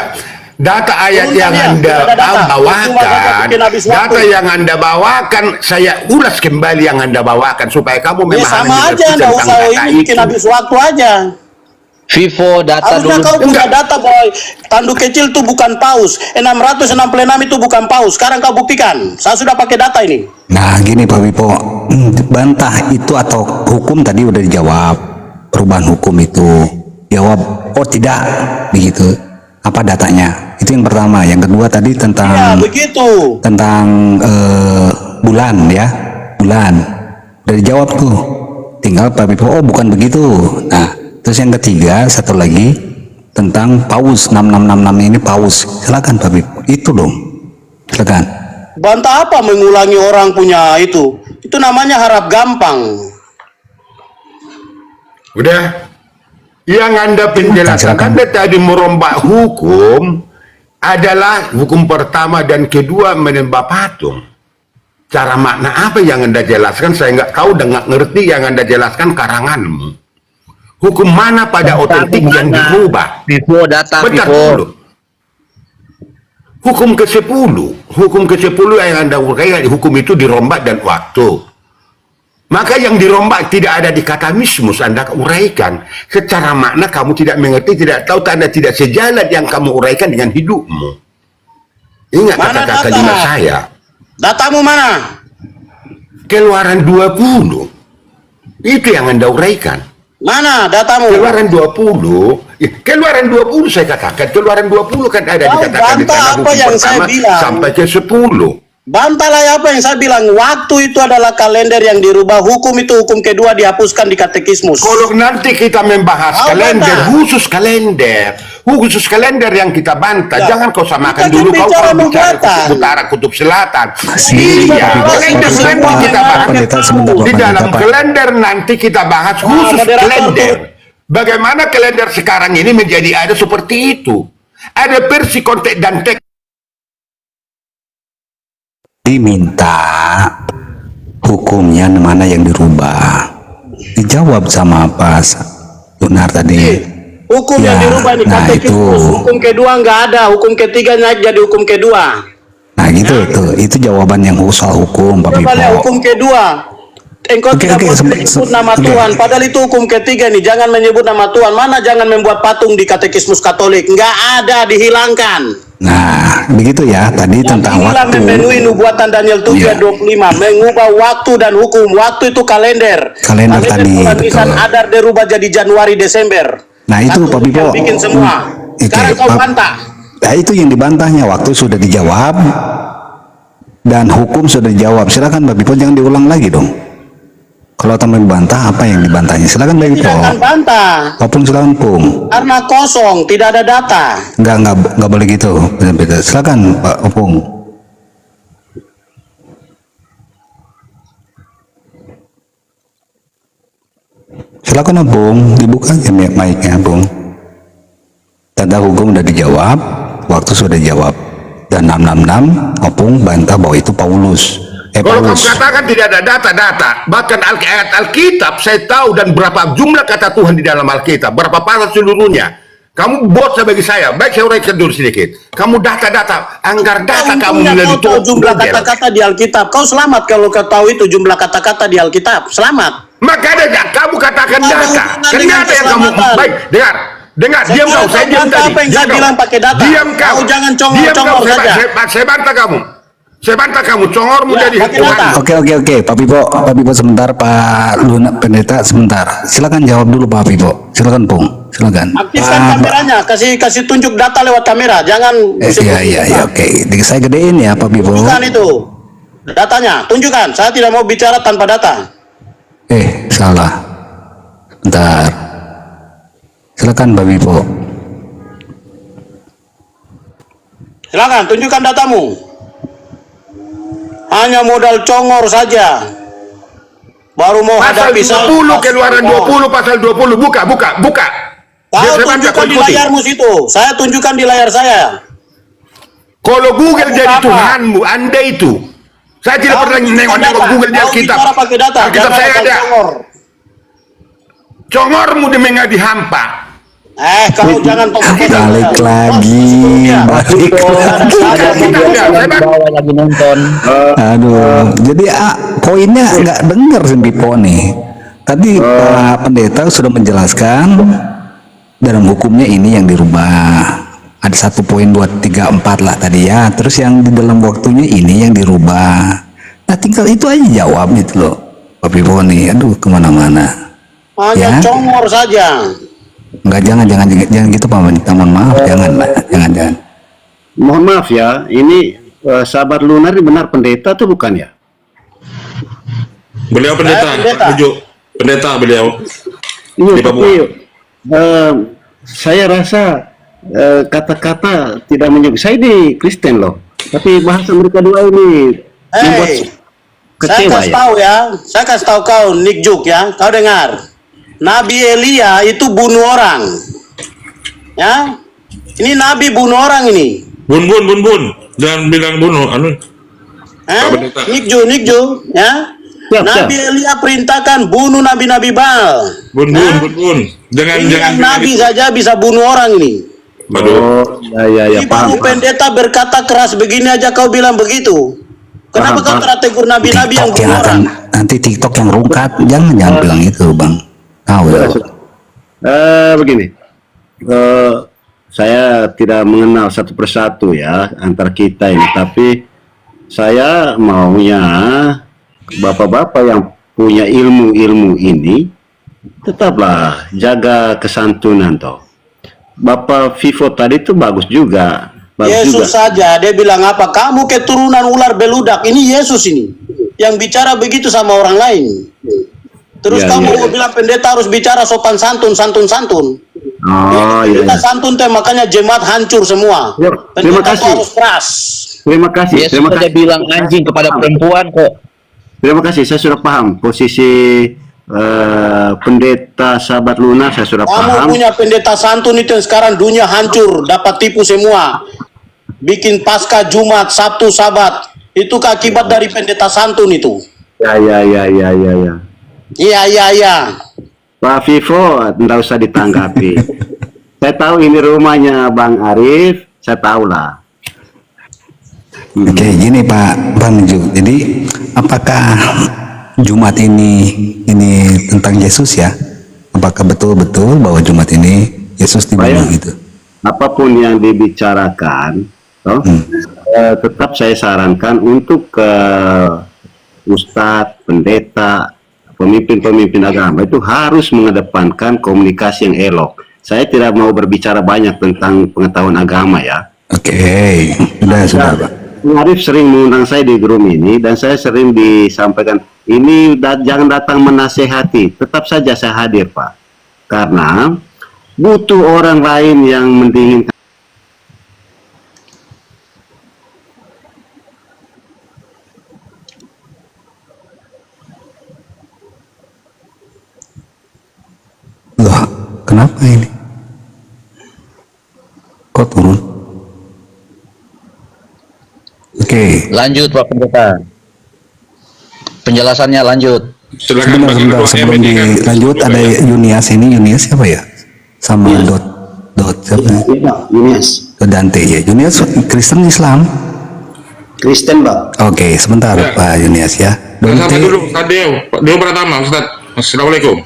data ayat Turunkan yang ya, Anda tidak ada data. Cuma saja bawakan, bikin habis waktu. data yang Anda bawakan, saya ulas kembali yang Anda bawakan supaya kamu Ya memahami sama aja, ngerti Anda tentang usah data ini bikin itu. habis waktu aja. Vivo data Harusnya dulu. kau punya data bahwa tanduk kecil itu bukan paus. 666 itu bukan paus. Sekarang kau buktikan. Saya sudah pakai data ini. Nah gini Pak Wipo, bantah itu atau hukum tadi udah dijawab, perubahan hukum itu jawab oh tidak begitu, apa datanya, itu yang pertama. Yang kedua tadi Ya tentang begitu. bulan ya, bulan udah dijawab tuh, tinggal Pak Wipo oh bukan begitu. Nah terus yang ketiga satu lagi tentang paus 6666 ini paus, silakan Pak Wipo, itu dong, silakan. Bantah apa mengulangi orang punya itu? Itu namanya harap gampang. Udah. Yang Anda penjelasan, Silakan. Anda tadi merombak hukum adalah hukum pertama dan kedua menyembah patung. Cara makna apa yang Anda jelaskan? Saya nggak tahu dan nggak ngerti yang Anda jelaskan karanganmu. Hukum mana pada otentik yang dirubah? Vivo data Bentar Vivo. dulu. Hukum ke-10 yang Anda uraikan, hukum itu dirombak dan waktu. Maka yang dirombak tidak ada di katamismus, Anda uraikan. Secara makna kamu tidak mengerti, tidak tahu, tanda tidak sejalan yang kamu uraikan dengan hidupmu. Ingat Mana kata-kata data? kalimat saya. Datamu mana? Keluaran 20. Itu yang Anda uraikan. Mana datamu? Keluaran 20, keluaran 20 saya katakan, keluaran 20 kan ada Kau dikatakan di bantah tanah apa hukum yang saya pertama bilang. sampai ke 10. Bantahlah apa yang saya bilang. Waktu itu adalah kalender yang dirubah. Hukum itu hukum kedua dihapuskan di katekismus. Kalau nanti kita membahas Kau kalender, bantah. khusus kalender, khusus kalender yang kita bantah. Ya. Jangan kau samakan Kita dulu kau bicara kalau bicara nubuatan. kutub utara, kutub selatan. Sini, Iya, Pak kalender Pendeta, nanti kita bahas. Pendeta sebentar, Pak Di dalam Pendeta, Pak. kalender nanti kita bahas khusus moderator kalender. tuh. Bagaimana kalender sekarang ini menjadi ada seperti itu. Ada versi konteks dan teks. Diminta hukumnya mana yang dirubah. Dijawab sama Pak Lunar tadi. Hukum yang Ya, dirubah ini nah katekismus. itu. Hukum kedua nggak ada, hukum ketiga naik jadi hukum kedua. Nah gitu itu jawaban yang soal hukum Pak Coba lihat Pipo. hukum kedua. Engkau Oke, tidak oke, boleh menyebut nama Tuhan, padahal itu hukum ketiga nih, jangan menyebut nama Tuhan. Mana jangan membuat patung di katekismus Katolik, nggak ada, dihilangkan. Nah begitu ya tadi tentang Inilah waktu. memenuhi nubuatan Daniel 7 ayat 25, mengubah waktu dan hukum. Waktu itu kalender. Kalender tadi, bulan Nisan betul. Adar dirubah jadi Januari Desember. Nah itu Satu Pak Pipo. yang bikin semua. Sekarang kau bantah. Nah itu yang dibantahnya, waktu sudah dijawab dan hukum sudah dijawab. Silakan Pak Pipo, jangan diulang lagi dong. Kalau teman bantah, apa yang dibantahnya? Silakan Pak Pipo. Tidak akan bantah. Opung silakan Pung. Karena kosong, tidak ada data. Enggak boleh gitu. Betul. Silakan Pak Opung. Silakan Opung, dibuka aja mic-nya Opung. Tanda hukum udah dijawab, waktu sudah dijawab. Dan 666 Opung bantah bahwa itu Paulus. Kalau kamu Paulus. katakan tidak ada data-data, bahkan ayat Alkitab saya tahu dan berapa jumlah kata Tuhan di dalam Alkitab, berapa pasal seluruhnya. Kamu bocah bagi saya. Baik, saya uraikan dulu sedikit. Kamu data-data, anggar data kamu Untungnya melalui kau tahu jumlah Google. kata-kata di Alkitab. Kau selamat kalau kau tahu itu jumlah kata-kata di Alkitab. Selamat. Maka ada kamu katakan Ada data. hubungan dengan Kenapa yang kamu keselamatan. baik? Dengar, diam kau. Saya diam bantah tadi. apa yang saya Diam kau. bilang pakai data. Diam kau. Kau jangan Diam congor-congor kau. saja. Saya bantah kamu. Saya bantah kamu. Congormu Ya, jadi pakai hukuman. data. Oke, Pak Pipo sebentar, Pak Luna Pendeta sebentar. Silakan jawab dulu Pak Pipo. Silakan Pung. Silakan. Aktifkan kameranya, kasih tunjuk data lewat kamera. Jangan Iya, oke. Saya gedein ya Pak Pipo. tunjukkan itu. Datanya, tunjukkan. Saya tidak mau bicara tanpa data. Salah. Bentar. Silakan Pak Pipo. Silakan, tunjukkan datamu. Hanya modal congor saja. Baru mau Pasal hadapi 20, keluaran 20, pasal 20. Buka. Kau Biar saya baca, tunjukkan kau di ikuti. layarmu situ. Saya tunjukkan di layar saya. Kalau Google Kamu jadi apa? Tuhanmu, Anda itu. Saya tidak Kau pernah nengok data. Google di Kau Alkitab. bicara pakai data. Alkitab Jangan saya asal ada. congor. Congormu demi dihampa. Kau jangan Balik lagi. Bawah lagi nonton. Aduh. Jadi poinnya nggak denger si Pipo nih. Tadi Pak Pendeta sudah menjelaskan dalam hukumnya ini yang dirubah. Ada 1 poin 2, 3, 4 lah tadi ya. Terus yang di dalam waktunya ini yang dirubah. Nah tinggal itu aja jawab gitu loh. Pak Pipo nih, aduh kemana-mana. Hanya Ya. congor saja. Enggak, jangan gitu Pak Pendeta. Mohon maaf, jangan. Mohon maaf ya, ini sahabat Lunar ini benar pendeta tuh bukan ya? Beliau pendeta, pendeta. tujuh pendeta beliau. Iya, Di Papua. tapi saya rasa kata-kata tidak menyebut. Saya di Kristen loh, tapi bahasa mereka dua ini membuat Saya kecewa kasih ya. tahu ya. Saya kasih tahu kau, Nick Juk ya. Kau dengar. Nabi Elia itu bunuh orang. Ya. Ini Nabi bunuh orang ini. Bun. Jangan bilang bunuh. Pak Pendeta. Nick Juk, ya. Siap, Nabi Elia perintahkan bunuh nabi-nabi Baal. Bun. Jangan Ini yang Nabi saja bisa bunuh orang ini. Aduh. Oh, ya, Ini baru paham. pendeta berkata keras begini aja kau bilang begitu. Kenapa kau Paham. tegur nabi-nabi yang TikTok yang bunuh orang? akan nanti TikTok yang rungkat. Jangan bilang itu Bang. Tahu ya. Begini, saya tidak mengenal satu persatu ya antar kita ini, tapi saya maunya bapak-bapak yang punya ilmu-ilmu ini tetaplah jaga kesantunan toh. Bapak Vivo tadi itu bagus juga, Yesus saja dia bilang apa? Kamu keturunan ular beludak. Ini Yesus ini yang bicara begitu sama orang lain. Terus Ya, kamu ya. mau bilang pendeta harus bicara sopan santun. Oh iya. Pendeta Iya. santun teh makanya jemaat hancur semua. Ya, terima Pendeta kasih. harus keras. Terima kasih. Yesus Terima saja kasih. bilang anjing kepada perempuan kok. Terima kasih. Saya sudah paham posisi pendeta sahabat lunar. Saya sudah Kamu paham. punya pendeta santun itu yang sekarang dunia hancur, dapat tipu semua. Bikin pasca Jumat, Sabtu, Sabat. Itu akibat dari pendeta santun itu. Ya. Iya, iya, iya. Pak Vivo, tidak usah ditanggapi. Saya tahu ini rumahnya Bang Arif. Saya tahu lah. Oke, gini Pak Bang Ju. Jadi apakah Jumat ini tentang Yesus ya? Apakah betul-betul bahwa Jumat ini Yesus dibunuh gitu? Apapun yang dibicarakan, toh, tetap saya sarankan untuk ke ustadz, pendeta, pemimpin-pemimpin agama itu harus mengedepankan komunikasi yang elok. Saya tidak mau berbicara banyak tentang pengetahuan agama ya. Oke, sudah Pak. Bung Arif sering mengundang saya di grup ini dan saya sering disampaikan ini jangan datang menasehati, tetap saja saya hadir Pak, karena butuh orang lain yang mendinginkan. Loh, kenapa ini? Kok turun? Oke, Lanjut Pak Pendeta. Penjelasannya lanjut. Silakan bagi sebentar ketua sebelum MND kan. dilanjut ada Yunias ini, Yunias siapa ya? Sama dot siapa? Iya, Yunias. Dante ya. Yunias Kristen Islam. Kristen, Pak. Oke, sebentar Ya. Pak Yunias ya. Sahabat Dante. dulu, Pak Deo Pratama, Ustaz. Assalamualaikum.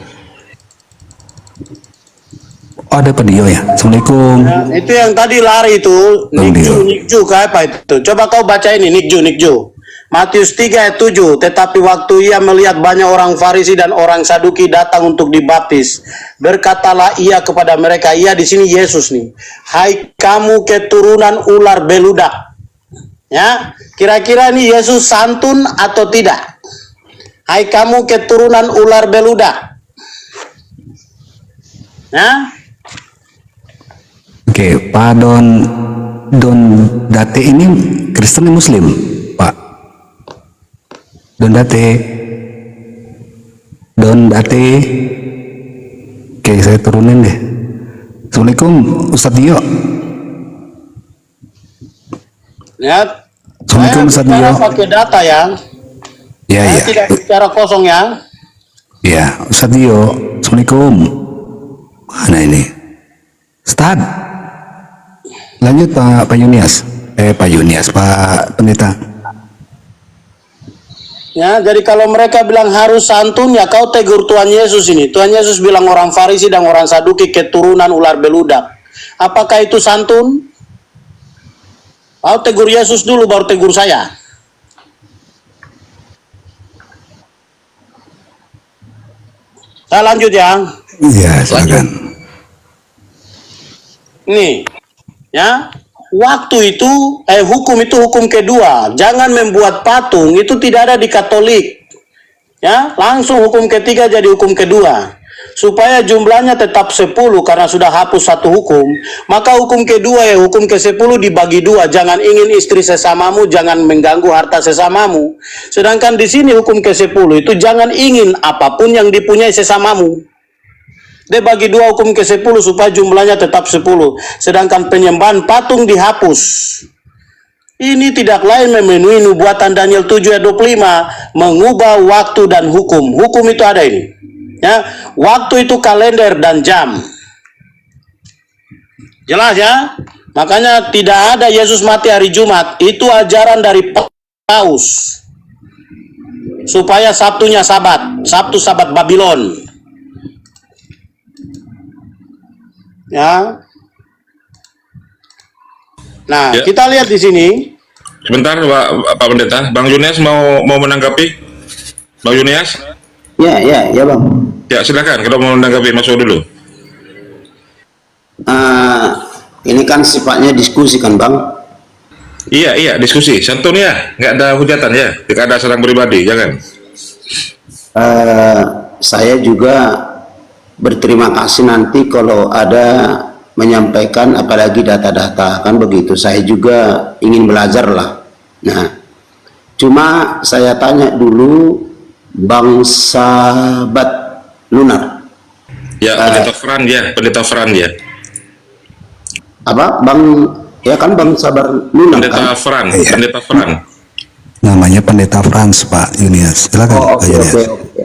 Oh, ada Pak Dio ya. Assalamualaikum. Nah, itu yang tadi lari itu, Dio. Nikju, kayak apa itu? Coba kau baca ini, Nikju. Matius 3 ayat 7, tetapi waktu ia melihat banyak orang Farisi dan orang Saduki datang untuk dibaptis, berkatalah ia kepada mereka, ia di sini Yesus nih, hai kamu keturunan ular beludak. Ya, kira-kira ini Yesus santun atau tidak? Hai kamu keturunan ular beludak. Ya, Oke, Pak Don Date ini Kristen Muslim, Pak. Don Date. Oke, saya turunin deh. Assalamualaikum, Ustadz Dio. ya. Assalamualaikum, Ustadz Saya Dio. bicara pakai data ya. Ya, Saya ya. tidak bicara kosong ya. Ya, Ustadz Dio. Assalamualaikum. Mana ini? Ustadz. Lanjut Pak Yunias. Pak Yunias, Pak Pendeta. Ya, jadi kalau mereka bilang harus santun, ya kau tegur Tuhan Yesus ini. Tuhan Yesus bilang orang Farisi dan orang Saduki keturunan ular beludak. Apakah itu santun? Kau tegur Yesus dulu, baru tegur saya. Saya lanjut ya. Iya, silakan. Nih, ya. Waktu itu, hukum itu hukum kedua. Jangan membuat patung, itu tidak ada di Katolik. Ya, langsung hukum ketiga jadi hukum kedua. Supaya jumlahnya tetap 10 karena sudah hapus satu hukum. Maka hukum kedua ya, hukum ke-10 dibagi dua. Jangan ingin istri sesamamu, jangan mengganggu harta sesamamu. Sedangkan di sini hukum ke-10 itu jangan ingin apapun yang dipunyai sesamamu. Dia bagi dua hukum ke-10 supaya jumlahnya tetap 10. Sedangkan penyembahan patung dihapus. Ini tidak lain memenuhi nubuatan Daniel 7 ayat 25. Mengubah waktu dan hukum. Hukum itu ada ini. Ya, waktu itu kalender dan jam. Jelas ya? Makanya tidak ada Yesus mati hari Jumat. Itu ajaran dari Paus. Supaya Sabtunya Sabat. Sabtu Sabat Babylon. Ya. Nah, Ya. kita lihat di sini. Sebentar Pak Pendeta, Bang Yunias mau menanggapi. Bang Yunias? Ya, Bang. Ya, silakan kalau mau menanggapi, masuk dulu. Ini kan sifatnya diskusi kan, Bang? Iya, diskusi. Santun ya, nggak ada hujatan ya. Tidak ada serang pribadi, jangan. Saya juga berterima kasih nanti kalau ada menyampaikan apalagi data-data, kan begitu. Saya juga ingin belajar lah. Nah, cuma saya tanya dulu Bang Sahabat Lunar. Ya, pendeta Fran ya. Apa? Bang, ya kan Bang Sabar Lunar kan? Pendeta Fran. Namanya Pendeta Frans, Pak Yunias. Silakan, Oh, Pak oke, Yunias. oke, oke.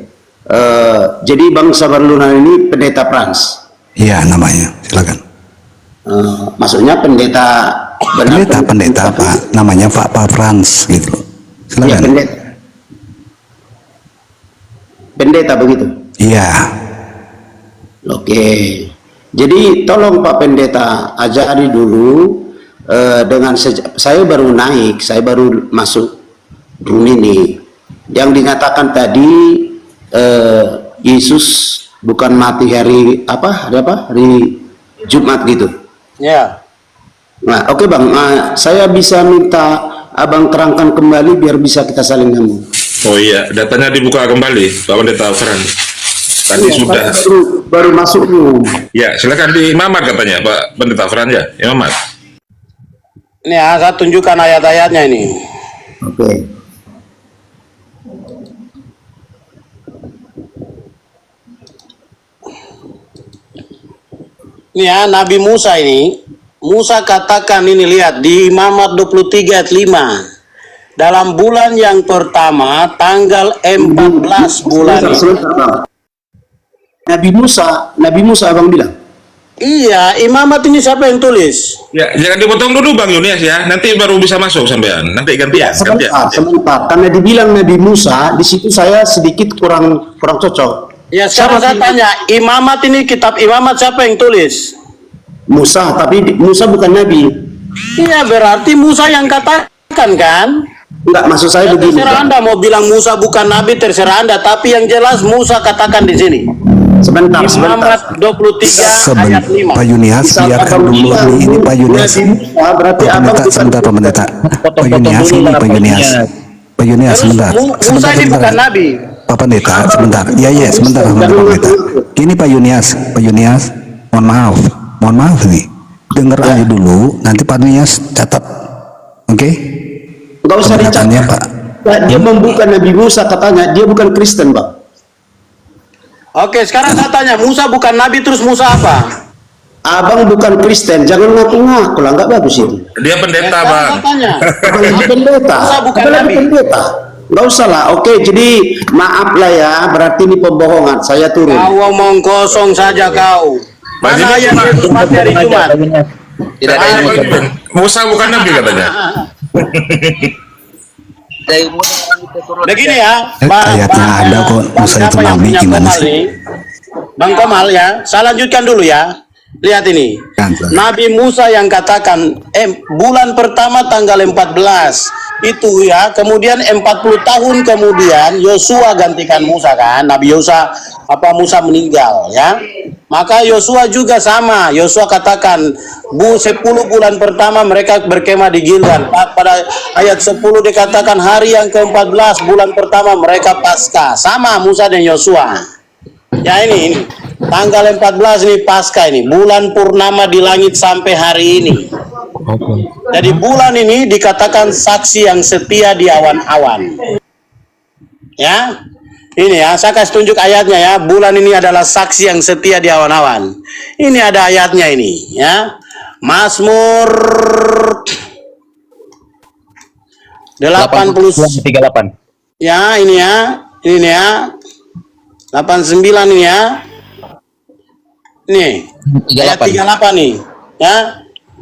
Jadi Bang Sabar Lunar ini Pendeta Frans. Iya, namanya. Silakan. Maksudnya pendeta Pendeta, Pak. Namanya Pak Frans gitu. Ya, Silakan. pendeta begitu. Iya. Oke. Jadi tolong Pak Pendeta ajari dulu dengan saya baru naik, saya baru masuk room ini. Yang dinyatakan tadi Yesus bukan mati hari apa? Hari Jumat gitu. Ya. Nah, oke Bang, saya bisa minta Abang terangkan kembali biar bisa kita saling nyambung. Oh iya, datanya dibuka kembali, Pak Pendeta Fran. Tadi sudah. Baru masuk room. Ya, silakan di Imamat katanya, Pak Pendeta Fran ya, Imamat. Ini ya, saya tunjukkan ayat-ayatnya ini. Oke. Ini ya, Nabi Musa ini. Musa katakan ini, lihat di Imamat 23 ayat 5. Dalam bulan yang pertama, tanggal 14 bulan ini. Sebentar, Bang. Nabi Musa Abang bilang. Iya, Imamat ini siapa yang tulis? Ya, jangan dipotong dulu Bang Yunias ya, nanti baru bisa masuk sampean. Nanti gantian. Sebentar. Karena dibilang Nabi Musa, di situ saya sedikit kurang cocok. Ya, sekarang saya tanya, Imamat ini, kitab Imamat siapa yang tulis? Musa, tapi Musa bukan Nabi. Iya, berarti Musa yang katakan kan? Enggak, maksud saya Ya, begini. terserah Anda mau bilang Musa bukan Nabi, terserah Anda. Tapi yang jelas Musa katakan di sini. Sebentar. Imamat 23 ayat 5. Pak Yunias, biarkan dulu ini Pak Yunias. Berarti Abang Sebentar, Pak Pendeta. Pak Yunias ini, Pak Yunias. Pak Yunias, sebentar. Musa ini bukan Nabi. Pak Pendeta, sebentar. Ya, sebentar, Pak Pendeta. Ini Pak Yunias, mohon maaf nih. Dengar aja dulu, nanti Pak Yunias catat. Oke? Enggak usah Pendetanya, dicatat. Pak. Dia membuka Nabi Musa, katanya dia bukan Kristen, Bang. Oke, sekarang saya tanya, Musa bukan Nabi, terus Musa apa? Abang bukan Kristen, jangan ngaku-ngaku lah, nggak bagus itu. Dia pendeta, Sekarang Bang. saya tanya. Abang pendeta. Musa bukan Abang Nabi. pendeta. Nggak usah lah. Oke, jadi maaf lah ya, berarti ini pembohongan. Saya turun. Kau omong kosong saja kau. Mana ayat Yesus mati hari Jumat? Tidak ada ilmu tertentu. Musa bukan Nabi katanya. Begini ya, Ayatnya ada kok, Musa itu siapa yang Nabi, punya gimana Komal sih? ini? Bang Komal ya, saya lanjutkan dulu ya. Lihat ini. Nabi Musa yang katakan bulan pertama tanggal 14 itu ya, kemudian 40 tahun kemudian Yosua gantikan Musa kan. Nabi Musa meninggal ya. Maka Yosua juga sama. Yosua katakan 10 bulan pertama mereka berkemah di Gilgal. Pada ayat 10 dikatakan hari yang ke-14 bulan pertama mereka Paskah. Sama Musa dan Yosua. Ya ini tanggal 14 ini Paskah ini, bulan purnama di langit sampai hari ini. Jadi bulan ini dikatakan saksi yang setia di awan-awan. Ya. Ini ya, saya kasih tunjuk ayatnya ya. Bulan ini adalah saksi yang setia di awan-awan. Ini ada ayatnya ini, ya. Mazmur 38. Ya, ini ya. Ini ya. 89 ini ya. Nih. Ayat 38 nih, ya.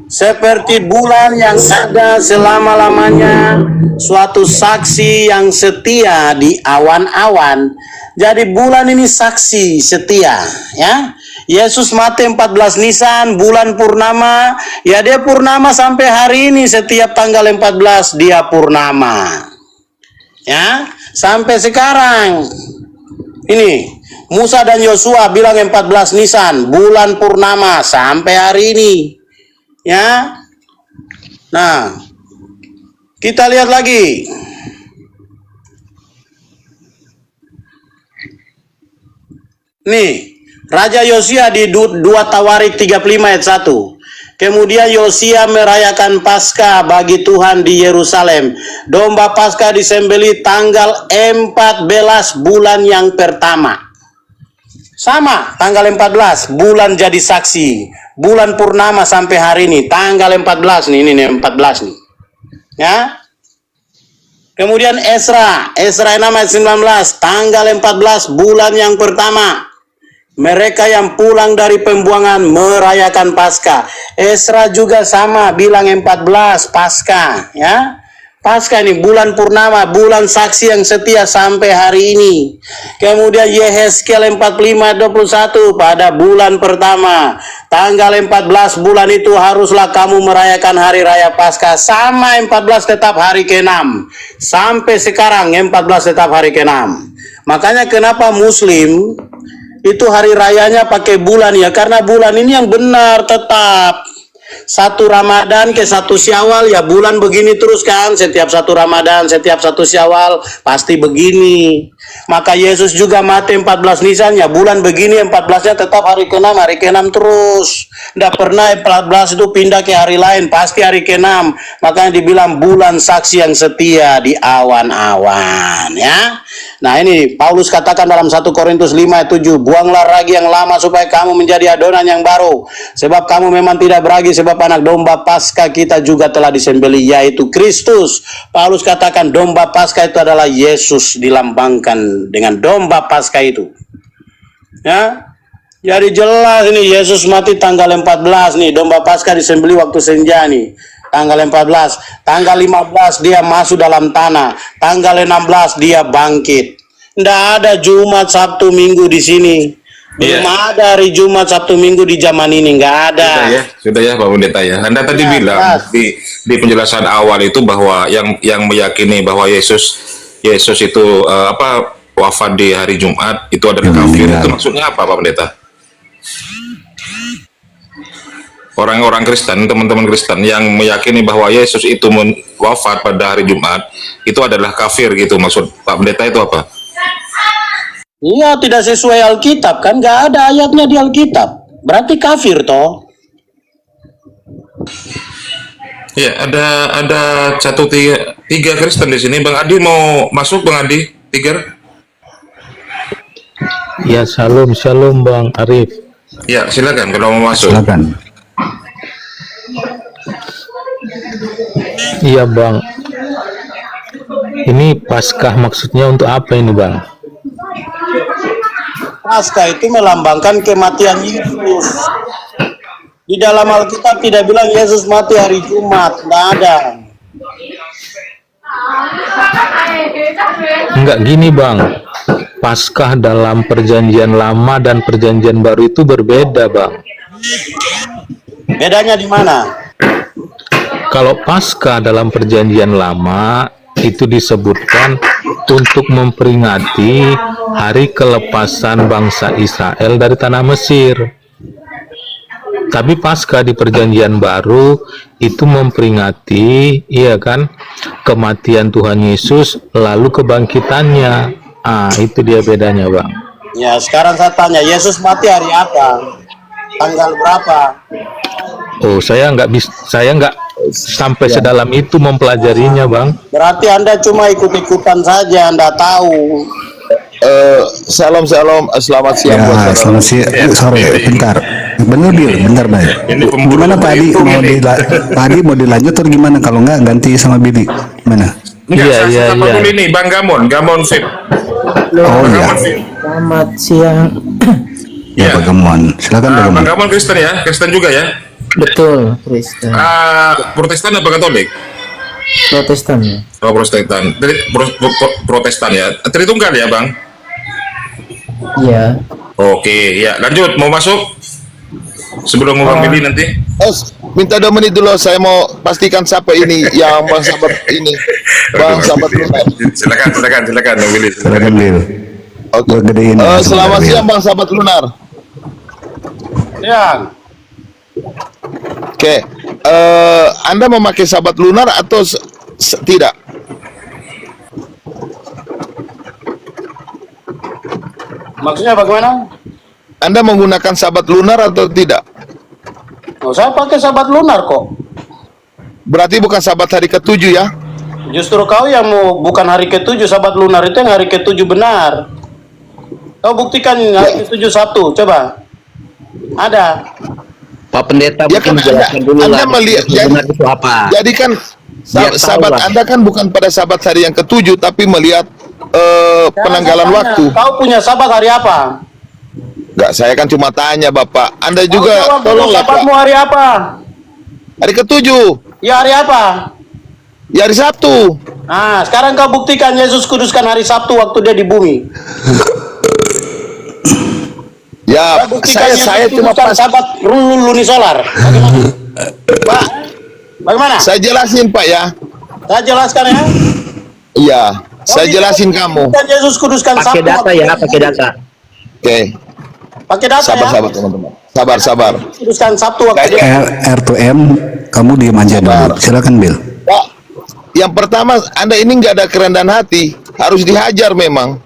Seperti bulan yang ada selama-lamanya, suatu saksi yang setia di awan-awan. Jadi bulan ini saksi setia, ya. Yesus mati 14 Nisan, bulan purnama. Ya dia purnama sampai hari ini, setiap tanggal 14 dia purnama. Ya, sampai sekarang. Ini Musa dan Yosua bilang 14 Nisan, bulan purnama sampai hari ini. Ya. Nah, kita lihat lagi. Nih, Raja Yosia di 2 Tawarik 35 ayat 1. Kemudian Yosia merayakan Paskah bagi Tuhan di Yerusalem. Domba Paskah disembelih tanggal 14 bulan yang pertama. Sama, tanggal 14, bulan jadi saksi. Bulan purnama sampai hari ini, tanggal 14 nih, ini 14 nih. Ya. Kemudian Esra 6 ayat 19, tanggal 14 bulan yang pertama. Mereka yang pulang dari pembuangan merayakan Paskah. Esra juga sama, bilang 14 Paskah, ya. Paskah ini bulan purnama, bulan saksi yang setia sampai hari ini. Kemudian Yehezkiel 45:21 pada bulan pertama, tanggal 14 bulan itu haruslah kamu merayakan hari raya Paskah. Sama 14 tetap hari ke-6. Sampai sekarang 14 tetap hari ke-6. Makanya kenapa Muslim itu hari rayanya pakai bulan ya, karena bulan ini yang benar tetap. Satu Ramadan ke satu Syawal ya bulan begini terus kan, setiap satu Ramadan, setiap satu Syawal pasti begini. Maka Yesus juga mati 14 Nisan ya bulan begini, 14-nya tetap hari ke-6, hari ke-6 terus. Tidak pernah 14 itu pindah ke hari lain, pasti hari ke-6. Makanya dibilang bulan saksi yang setia di awan-awan ya. Nah ini Paulus katakan dalam 1 Korintus 5 ayat 7, buanglah ragi yang lama supaya kamu menjadi adonan yang baru. Sebab kamu memang tidak beragi, sebab anak domba Paskah kita juga telah disembelih, yaitu Kristus. Paulus katakan domba Paskah itu adalah Yesus, dilambangkan dengan domba Paskah itu. Ya. Jadi jelas ini Yesus mati tanggal 14 nih, domba Paskah disembelih waktu senja nih. Tanggal 14, tanggal 15 dia masuk dalam tanah, tanggal 16 dia bangkit. Tidak ada Jumat, Sabtu, Minggu di sini. Belum ada hari Jumat, Sabtu, Minggu di zaman ini, nggak ada. Sudah ya Pak Pendeta ya. Anda tadi bilang di penjelasan awal itu bahwa yang meyakini bahwa Yesus itu wafat di hari Jumat itu adalah kafir. Itu maksudnya apa Pak Pendeta? Orang-orang Kristen, teman-teman Kristen yang meyakini bahwa Yesus itu wafat pada hari Jumat itu adalah kafir gitu, maksud Pak Pendeta itu apa? Iya, tidak sesuai Alkitab kan, nggak ada ayatnya di Alkitab, berarti kafir toh. Ya, ada tiga Kristen di sini. Bang Adi mau masuk, Bang Adi Tiger? Ya, shalom Bang Arif. Ya, silakan kalau mau masuk. Silakan. Iya Bang, ini Paskah maksudnya untuk apa ini Bang? Paskah itu melambangkan kematian Yesus. Di dalam Alkitab tidak bilang Yesus mati hari Jumat, tidak ada. Enggak, gini Bang, Paskah dalam perjanjian lama dan perjanjian baru itu berbeda Bang. Bedanya di mana? Kalau Paskah dalam perjanjian lama itu disebutkan untuk memperingati hari kelepasan bangsa Israel dari tanah Mesir. Tapi Paskah di perjanjian baru itu memperingati, iya kan, kematian Tuhan Yesus lalu kebangkitannya. Itu dia bedanya Bang. Ya, sekarang saya tanya, Yesus mati hari apa? Tanggal berapa? Oh, saya nggak sampai sedalam itu mempelajarinya Bang. Berarti Anda cuma ikut-ikutan saja, Anda tahu. Shalom, selamat siang. Ya, selamat siang, sore, bentar. Bentar baik. Gimana Pak Adi, Pak Adi mau dilanjut atau gimana? Kalau nggak ganti sama Billy, mana? Iya. Ini Bang Gamon Fit. Oh iya. Selamat siang. Ya Pak Gamon, silakan Pak Gamon. Bang Gamon Kristen ya, Kristen juga ya? Betul, Kristen. Protestan apa Katolik? Protestan ya. Oh, Protestan. Protestan ya. Tritunggal ya, Bang? Iya. Oke, ya. Lanjut, mau masuk? Sebelum Bang Billy nanti. Minta 2 menit dulu, saya mau pastikan siapa ini yang Bang Sahabat ini. Bang Sahabat Lunar. Silakan Bang Billy. Silakan Bill. Oke. Selamat siang Bang Sahabat Lunar. Ya. Oke. Anda memakai Sahabat Lunar atau tidak? Maksudnya bagaimana? Anda menggunakan sahabat lunar atau tidak? Oh, saya pakai sahabat lunar kok. Berarti bukan sahabat hari ke-7 ya? Justru kau yang mau bukan hari ke-7, sahabat lunar itu yang hari ke-7 benar. Kau buktikan hari ke-7 Sabtu, coba. Ada. Pak Pendeta Ya kan mungkin jelaskan dulu Anda lah, melihat, benar itu apa. jadi kan Biar tahu sahabat lah. Anda kan bukan pada sahabat hari yang ke-7, tapi melihat penanggalan Saya waktu. tanya, kau punya sahabat hari apa? Enggak, saya kan cuma tanya Bapak. Anda Kau juga jawab dulu, tolonglah Pak. sahabatmu hari apa? Hari ke-7, Ya hari apa? ya hari Sabtu. Nah, sekarang kau buktikan Yesus kuduskan hari Sabtu waktu dia di bumi. Ya, Buktikan saya Yesus cuma kuduskan pas, sahabat lunisolar. Bagaimana? Pak, bagaimana? saya jelasin Pak ya. Saya jelaskan ya. Iya, saya jelasin kamu. Buktikan Yesus kuduskan Pakai Sabtu. data waktu ya, dia di Oke, pakai data. Pakai data ya. sabar teman-teman. Sabar. Kuduskan Sabtu waktu dia. R2M, kamu diam aja dulu. Silakan Bill. Pak, yang pertama Anda ini nggak ada kerendahan hati, harus dihajar memang.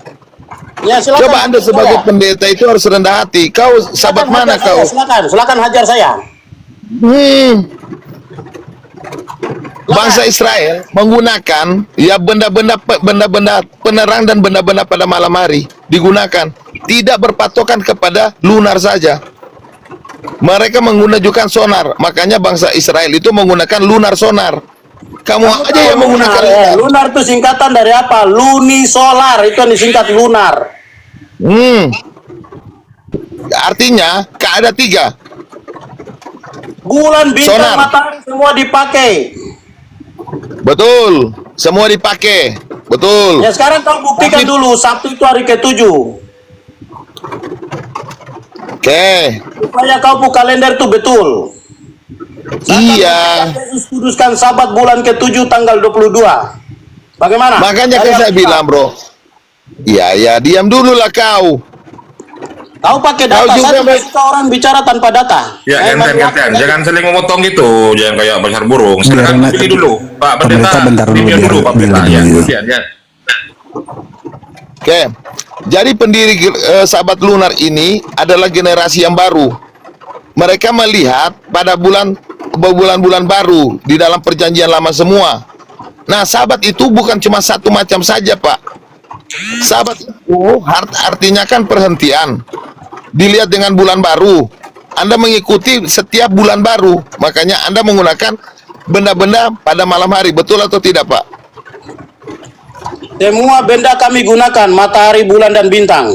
Ya, silakan. Coba Anda sebagai Saya. pendeta itu harus rendah hati. Kau sahabat Silakan mana hajar kau? saya, silakan hajar saya. Bangsa Israel menggunakan ya benda-benda penerang dan benda-benda pada malam hari digunakan, tidak berpatokan kepada lunar saja. Mereka menggunakan sonar, makanya bangsa Israel itu menggunakan lunar sonar. Kamu aja yang menggunakan lunar. Lunar itu singkatan dari apa? Lunisolar, itu yang disingkat lunar. Artinya ada 3. Bulan, bintang, Sonar. matahari semua dipakai. Betul, semua dipakai. Betul. Ya sekarang kau buktikan Tapi- dulu Sabtu itu hari ke-7. Oke. Supaya kau buka kalender itu betul. Iya. Yesus kuduskan Sabat bulan ke-7 tanggal 22. Bagaimana? Makanya kan saya bilang, Bro. Ya, diam dulu lah kau. Kau pakai data, Kau juga saya tidak suka orang bicara tanpa data. Ya, Saya baru gantian. waktu- Jangan saling memotong gitu. Jangan kayak besar burung. Silakan Biar- pilih dulu. Pak Pendeta, bentar dulu, pilih dulu Pak biar- Pendeta. biar- Ya, biar- kemudian ya. Oke. Jadi pendiri sahabat lunar ini adalah generasi yang baru. Mereka melihat pada bulan-bulan baru di dalam perjanjian lama semua. Nah, sahabat itu bukan cuma satu macam saja, Pak. Sahabat itu artinya kan perhentian. Dilihat dengan bulan baru. Anda mengikuti setiap bulan baru. Makanya Anda menggunakan benda-benda pada malam hari. Betul atau tidak, Pak? Semua benda kami gunakan, matahari, bulan, dan bintang.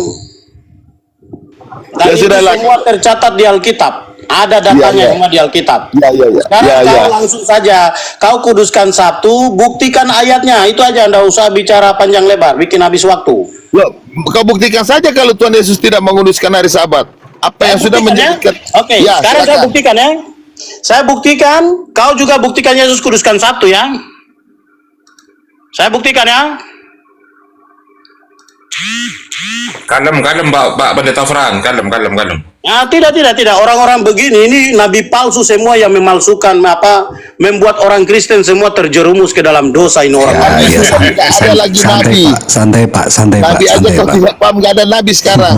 Dan Ya, itu sudahlah. semua tercatat di Alkitab. Ada datanya Ya. semua di Alkitab. Ya. Sekarang kau langsung saja, kau kuduskan Sabtu, buktikan ayatnya. Itu aja, Anda usah bicara panjang lebar, bikin habis waktu. Loh, kau buktikan saja kalau Tuhan Yesus tidak menguduskan hari Sabat. Apa yang sudah Buktikan, menjadi ya? Oke, sekarang saya silakan. buktikan ya. Saya buktikan, kau juga buktikan Yesus kuduskan Sabtu ya. Saya buktikan ya. Kalem Pak Pendeta Fran, kalem. Nah, tidak. Orang-orang begini ini nabi palsu semua yang memalsukan membuat orang Kristen semua terjerumus ke dalam dosa ini orang. Ya, Tidak ada lagi nabi. santai Pak. Nabi aja kau Pak. tidak paham, nggak ada nabi sekarang.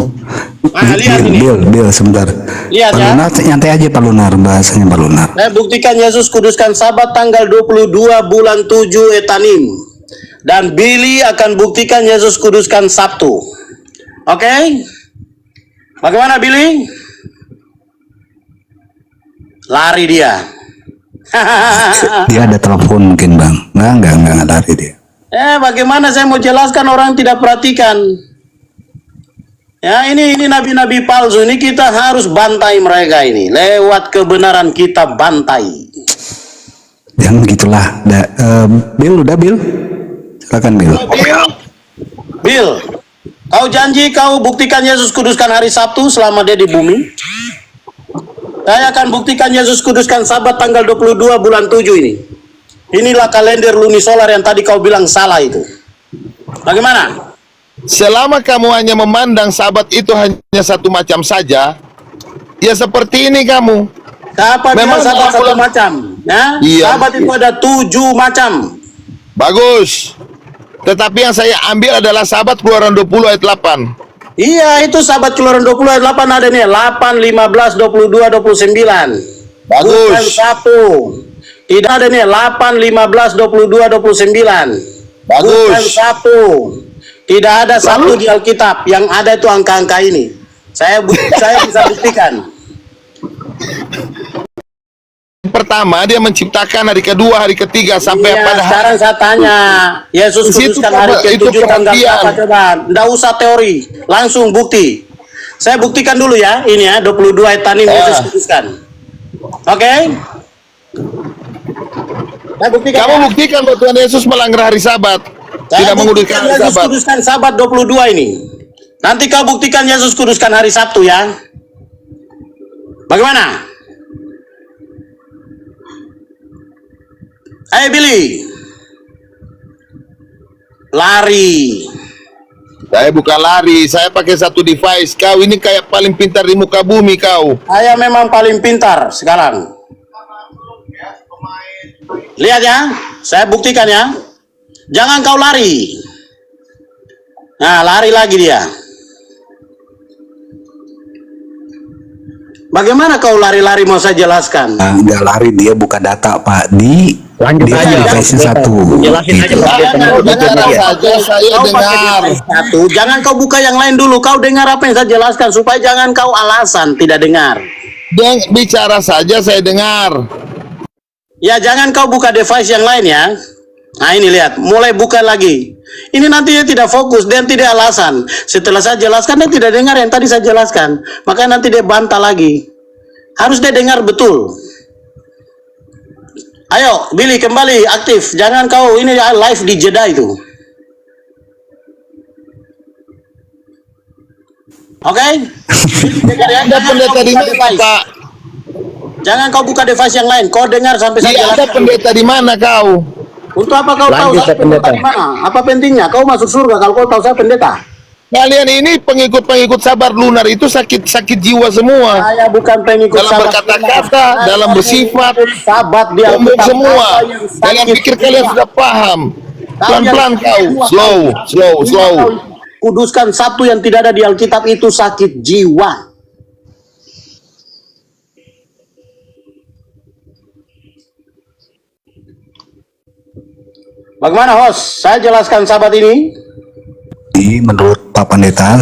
Nah, lihat ini. Bill, sebentar. Lihat Pak ya. Lunar, nyantai aja Pak Lunar, bahasanya Pak Lunar. Saya buktikan Yesus kuduskan Sabat tanggal 22 bulan 7 Etanim. Dan Billy akan buktikan Yesus kuduskan Sabtu. Oke? Bagaimana Billy? Lari dia. Dia ada telepon mungkin Bang. Enggak lari dia. Bagaimana saya mau jelaskan orang tidak perhatikan. Ya, ini nabi-nabi palsu ini kita harus bantai mereka ini. Lewat kebenaran kita bantai. Yang begitulah. Bill, udah Bill? Silakan Bill. Bill, kau janji kau buktikan Yesus kuduskan hari Sabtu selama dia di bumi. Saya akan buktikan Yesus kuduskan Sabat tanggal 22 bulan 7 ini. Inilah kalender lunisolar yang tadi kau bilang salah itu. Bagaimana? Selama kamu hanya memandang Sabat itu hanya satu macam saja, ya seperti ini kamu. Siapa Memang bilang Sabat satu bulan- macam? Ya? Iya. Sabat itu ada 7 macam. Bagus. Tetapi yang saya ambil adalah Sabat Keluaran 20 ayat 8. Iya, itu sahabat keluaran 20 ayat 8 ada nih. 8, 15, 22, 29. Bagus. Bukan satu. Tidak ada nih. 8, 15, 22, 29. Bagus. Bukan satu. Tidak ada satu di Alkitab. Yang ada itu angka-angka ini. Saya bisa buktikan. Pertama dia menciptakan, hari kedua, hari ketiga, sampai Iya, pada sekarang saya tanya, Yesus Di situ kuduskan hari itu ke-7 tanggal perhatian. berapa coba? Nggak usah teori, langsung bukti. Saya buktikan dulu ya, ini ya 22 ayat tani Yesus kuduskan. Oke? Saya buktikan. kamu Ya. buktikan bahwa Tuhan Yesus melanggar hari Sabat, Saya tidak menguduskan buktikan hari Yesus Sabat. kuduskan Sabat 22 ini. Nanti kau buktikan Yesus kuduskan hari Sabtu ya. Bagaimana? Ayo Billy. Lari. Saya bukan lari, saya pakai satu device. Kau ini kayak paling pintar di muka bumi kau. Saya memang paling pintar sekarang. Lihat ya, saya buktikan ya. Jangan kau lari. Nah, lari lagi dia. Bagaimana kau lari-lari mau saya jelaskan? Nggak lari, dia buka data Pak di Lanjut dia aja. device satu. Jelasin aja Gitu. Pak. Dengar saja saya Kau pakai dengar. device satu, jangan kau buka yang lain dulu. Kau dengar apa yang saya jelaskan supaya jangan kau alasan tidak dengar. Bicara saja saya dengar. Ya, jangan kau buka device yang lain ya. Nah, ini lihat, mulai buka lagi. Ini nanti dia tidak fokus dan tidak alasan. Setelah saya jelaskan dia tidak dengar yang tadi saya jelaskan. Makanya nanti dia bantah lagi. Harus dia dengar betul. Ayo, Billy kembali aktif. Jangan kau ini live di Jeddah itu. Oke? Ada pendeta di mana Pak? Jangan kau buka device yang lain. Kau dengar sampai saya Ada jelaskan. pendeta di mana kau? Untuk apa kau tahu Lanjut, saya pendeta di mana? Apa pentingnya? Kau masuk surga kalau kau tahu saya pendeta. Kalian ini pengikut-pengikut Sabar Lunar itu sakit jiwa semua. Saya bukan pengikut Dalam sahabat berkata-kata, Lunar. dalam Saya bersifat, pengikut sahabat di sombong Alkitab. semua. Apa yang Kalian sakit pikir kalian jiwa? sudah paham. Pelan-pelan yang kau, jiwa. slow. Kuduskan satu yang tidak ada di Alkitab itu sakit jiwa. Bagaimana host? Saya jelaskan sahabat ini. Jadi menurut Pak Pendeta,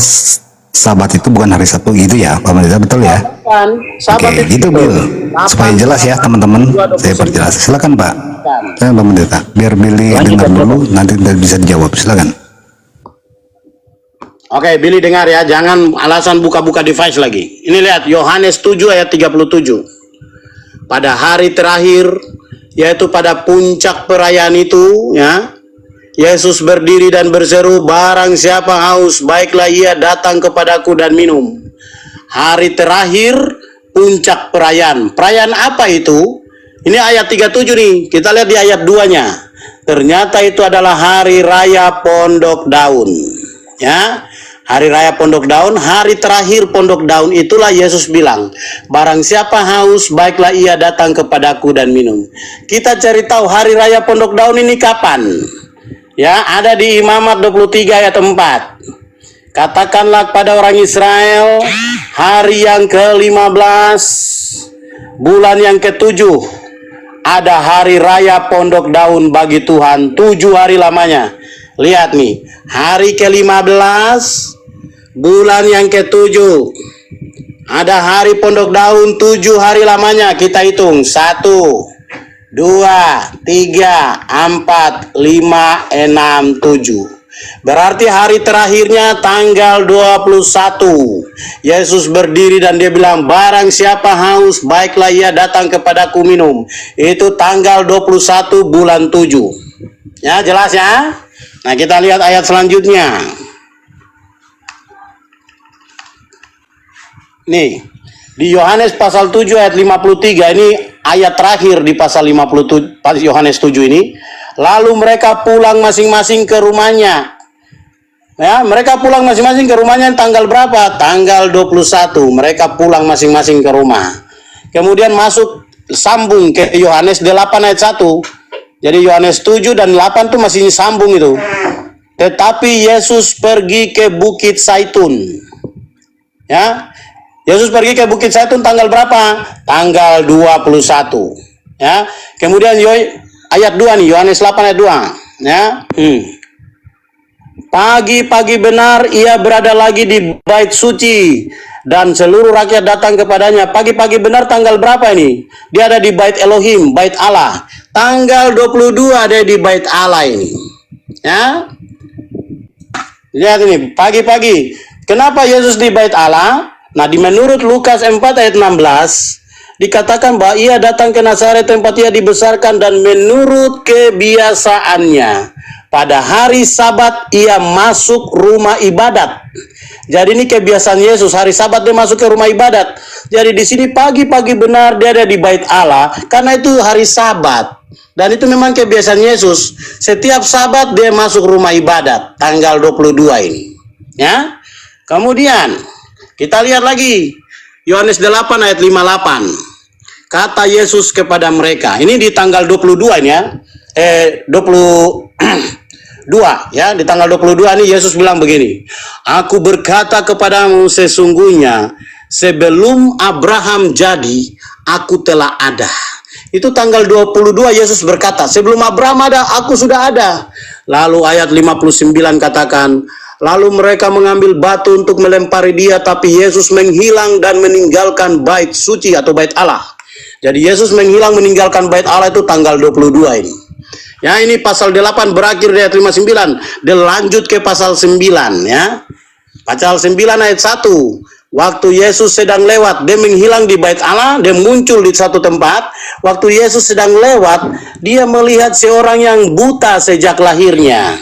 Sabat itu bukan hari Sabtu gitu ya, Pak Pendeta, betul ya? Bukan, sahabat Oke, gitu Bill. Supaya jelas ya teman-teman, saya perjelas. Silakan Pak. Saya Pak Pendeta, biar Billy dengar dulu, nanti bisa dijawab. Silakan. Oke, Billy dengar ya, jangan alasan buka-buka device lagi. Ini lihat, Yohanes 7 ayat 37. Pada hari terakhir, yaitu pada puncak perayaan itu, ya, Yesus berdiri dan berseru, barang siapa haus, baiklah ia datang kepadaku dan minum. Hari terakhir, puncak perayaan. Perayaan apa itu? Ini ayat 37 nih, kita lihat di ayat 2-nya. Ternyata itu adalah hari raya Pondok Daun. Ya, hari raya Pondok Daun, hari terakhir Pondok Daun, itulah Yesus bilang, barang siapa haus, baiklah ia datang kepadaku dan minum. Kita cari tahu hari raya Pondok Daun ini kapan? Ya, ada di Imamat 23 ayat 4. Katakanlah kepada orang Israel, hari yang ke-15, bulan yang ke-7, ada hari raya Pondok Daun bagi Tuhan, 7 hari lamanya. Lihat nih, hari ke-15, bulan yang ke-7, ada hari Pondok Daun, 7 hari lamanya. Kita hitung, 1, 2, 3, 4, 5, 6, 7. Berarti hari terakhirnya tanggal 21. Yesus berdiri dan dia bilang, barang siapa haus, baiklah ia datang kepadaku minum. Itu tanggal 21 bulan 7. Ya, jelas ya? Nah, kita lihat ayat selanjutnya. Nih, di Yohanes pasal 7 ayat 53, ini ayat terakhir di pasal 57, Yohanes 7 ini. Lalu mereka pulang masing-masing ke rumahnya. Ya, mereka pulang masing-masing ke rumahnya tanggal berapa? Tanggal 21. Mereka pulang masing-masing ke rumah. Kemudian masuk, sambung ke Yohanes 8 ayat 1. Jadi Yohanes 7 dan 8 tuh masih sambung itu. Tetapi Yesus pergi ke Bukit Zaitun. Ya. Yesus pergi ke Bukit Zaitun tanggal berapa? Tanggal 21. Ya. Kemudian ayat 2 nih, Yohanes 8 ayat 2. Ya. Pagi-pagi benar ia berada lagi di bait suci dan seluruh rakyat datang kepadanya. Pagi-pagi benar tanggal berapa ini? Dia ada di bait Elohim, bait Allah. Tanggal 22 ada di bait Allah ini. Ya. Lihat ini, pagi-pagi. Kenapa Yesus di bait Allah? Nah, menurut Lukas 4 ayat 16 dikatakan bahwa ia datang ke Nazaret tempat ia dibesarkan, dan menurut kebiasaannya pada hari Sabat ia masuk rumah ibadat. Jadi ini kebiasaan Yesus, hari Sabat dia masuk ke rumah ibadat. Jadi di sini pagi-pagi benar dia ada di bait Allah karena itu hari Sabat. Dan itu memang kebiasaan Yesus. Setiap Sabat dia masuk rumah ibadat tanggal 22 ini. Ya. Kemudian kita lihat lagi Yohanes 8 ayat 58. Kata Yesus kepada mereka. Ini di tanggal 22 ini ya. 22 ya, di tanggal 22 ini Yesus bilang begini. Aku berkata kepadamu sesungguhnya sebelum Abraham jadi, aku telah ada. Itu tanggal 22 Yesus berkata, sebelum Abraham ada, aku sudah ada. Lalu ayat 59 katakan, lalu mereka mengambil batu untuk melempari dia, tapi Yesus menghilang dan meninggalkan bait suci atau bait Allah. Jadi Yesus menghilang meninggalkan bait Allah itu tanggal 22 ini. Ya, ini pasal 8 berakhir di ayat 59. Dia lanjut ke pasal 9 ya. Pasal 9 ayat 1. Waktu Yesus sedang lewat, dia menghilang di bait Allah, dia muncul di satu tempat. Waktu Yesus sedang lewat, dia melihat seorang yang buta sejak lahirnya.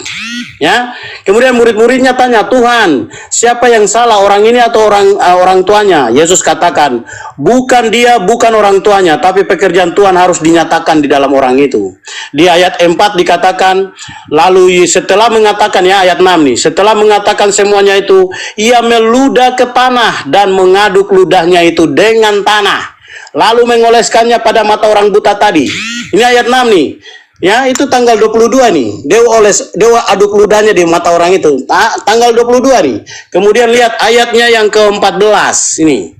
Ya. Kemudian murid-muridnya tanya, Tuhan, siapa yang salah, orang ini atau orang tuanya? Yesus katakan, bukan dia, bukan orang tuanya, tapi pekerjaan Tuhan harus dinyatakan di dalam orang itu. Di ayat 4 dikatakan, lalu setelah mengatakan ya ayat 6 nih, setelah mengatakan semuanya itu, ia meludah ke tanah dan mengaduk ludahnya itu dengan tanah, lalu mengoleskannya pada mata orang buta tadi. Ini ayat 6 nih. Ya, itu tanggal 22 nih. Dia aduk ludahnya di mata orang itu. Tanggal 22 nih. Kemudian lihat ayatnya yang ke-14 ini.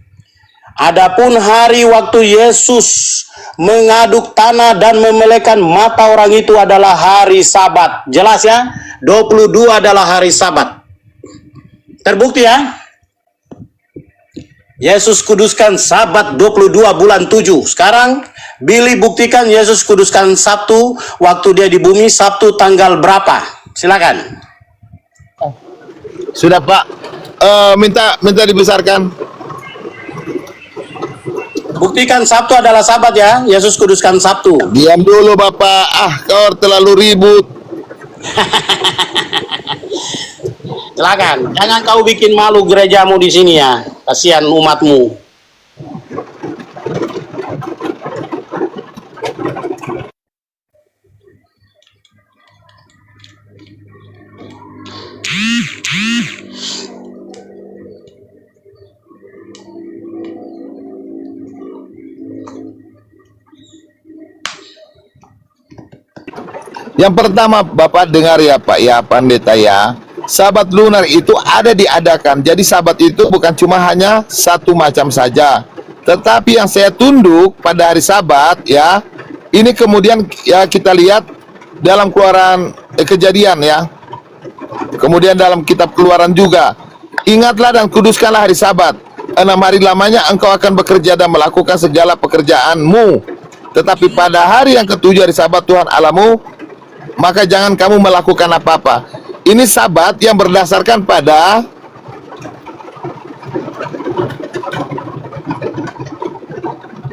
Adapun hari waktu Yesus mengaduk tanah dan memelekan mata orang itu adalah hari Sabat. Jelas ya? 22 adalah hari Sabat. Terbukti ya? Yesus kuduskan Sabat 22 bulan 7. Sekarang Billy buktikan Yesus kuduskan Sabtu waktu dia di bumi, Sabtu tanggal berapa? Silakan. Sudah Pak, minta dibesarkan. Buktikan Sabtu adalah Sabat ya. Yesus kuduskan Sabtu. Diam dulu Bapak, kau terlalu ribut. Silakan. Jangan kau bikin malu gerejamu di sini ya. Kasihan umatmu. Yang pertama Bapak dengar ya Pak ya, Pendeta ya, Sabat lunar itu ada diadakan. Jadi Sabat itu bukan cuma hanya satu macam saja, tetapi yang saya tunduk pada hari Sabat ya, ini kemudian ya kita lihat dalam Keluaran Kejadian ya, kemudian dalam kitab Keluaran juga. Ingatlah dan kuduskanlah hari Sabat. 6 hari lamanya engkau akan bekerja dan melakukan segala pekerjaanmu, tetapi pada hari yang ketujuh hari Sabat Tuhan Allahmu, maka jangan kamu melakukan apa-apa. Ini Sabat yang berdasarkan pada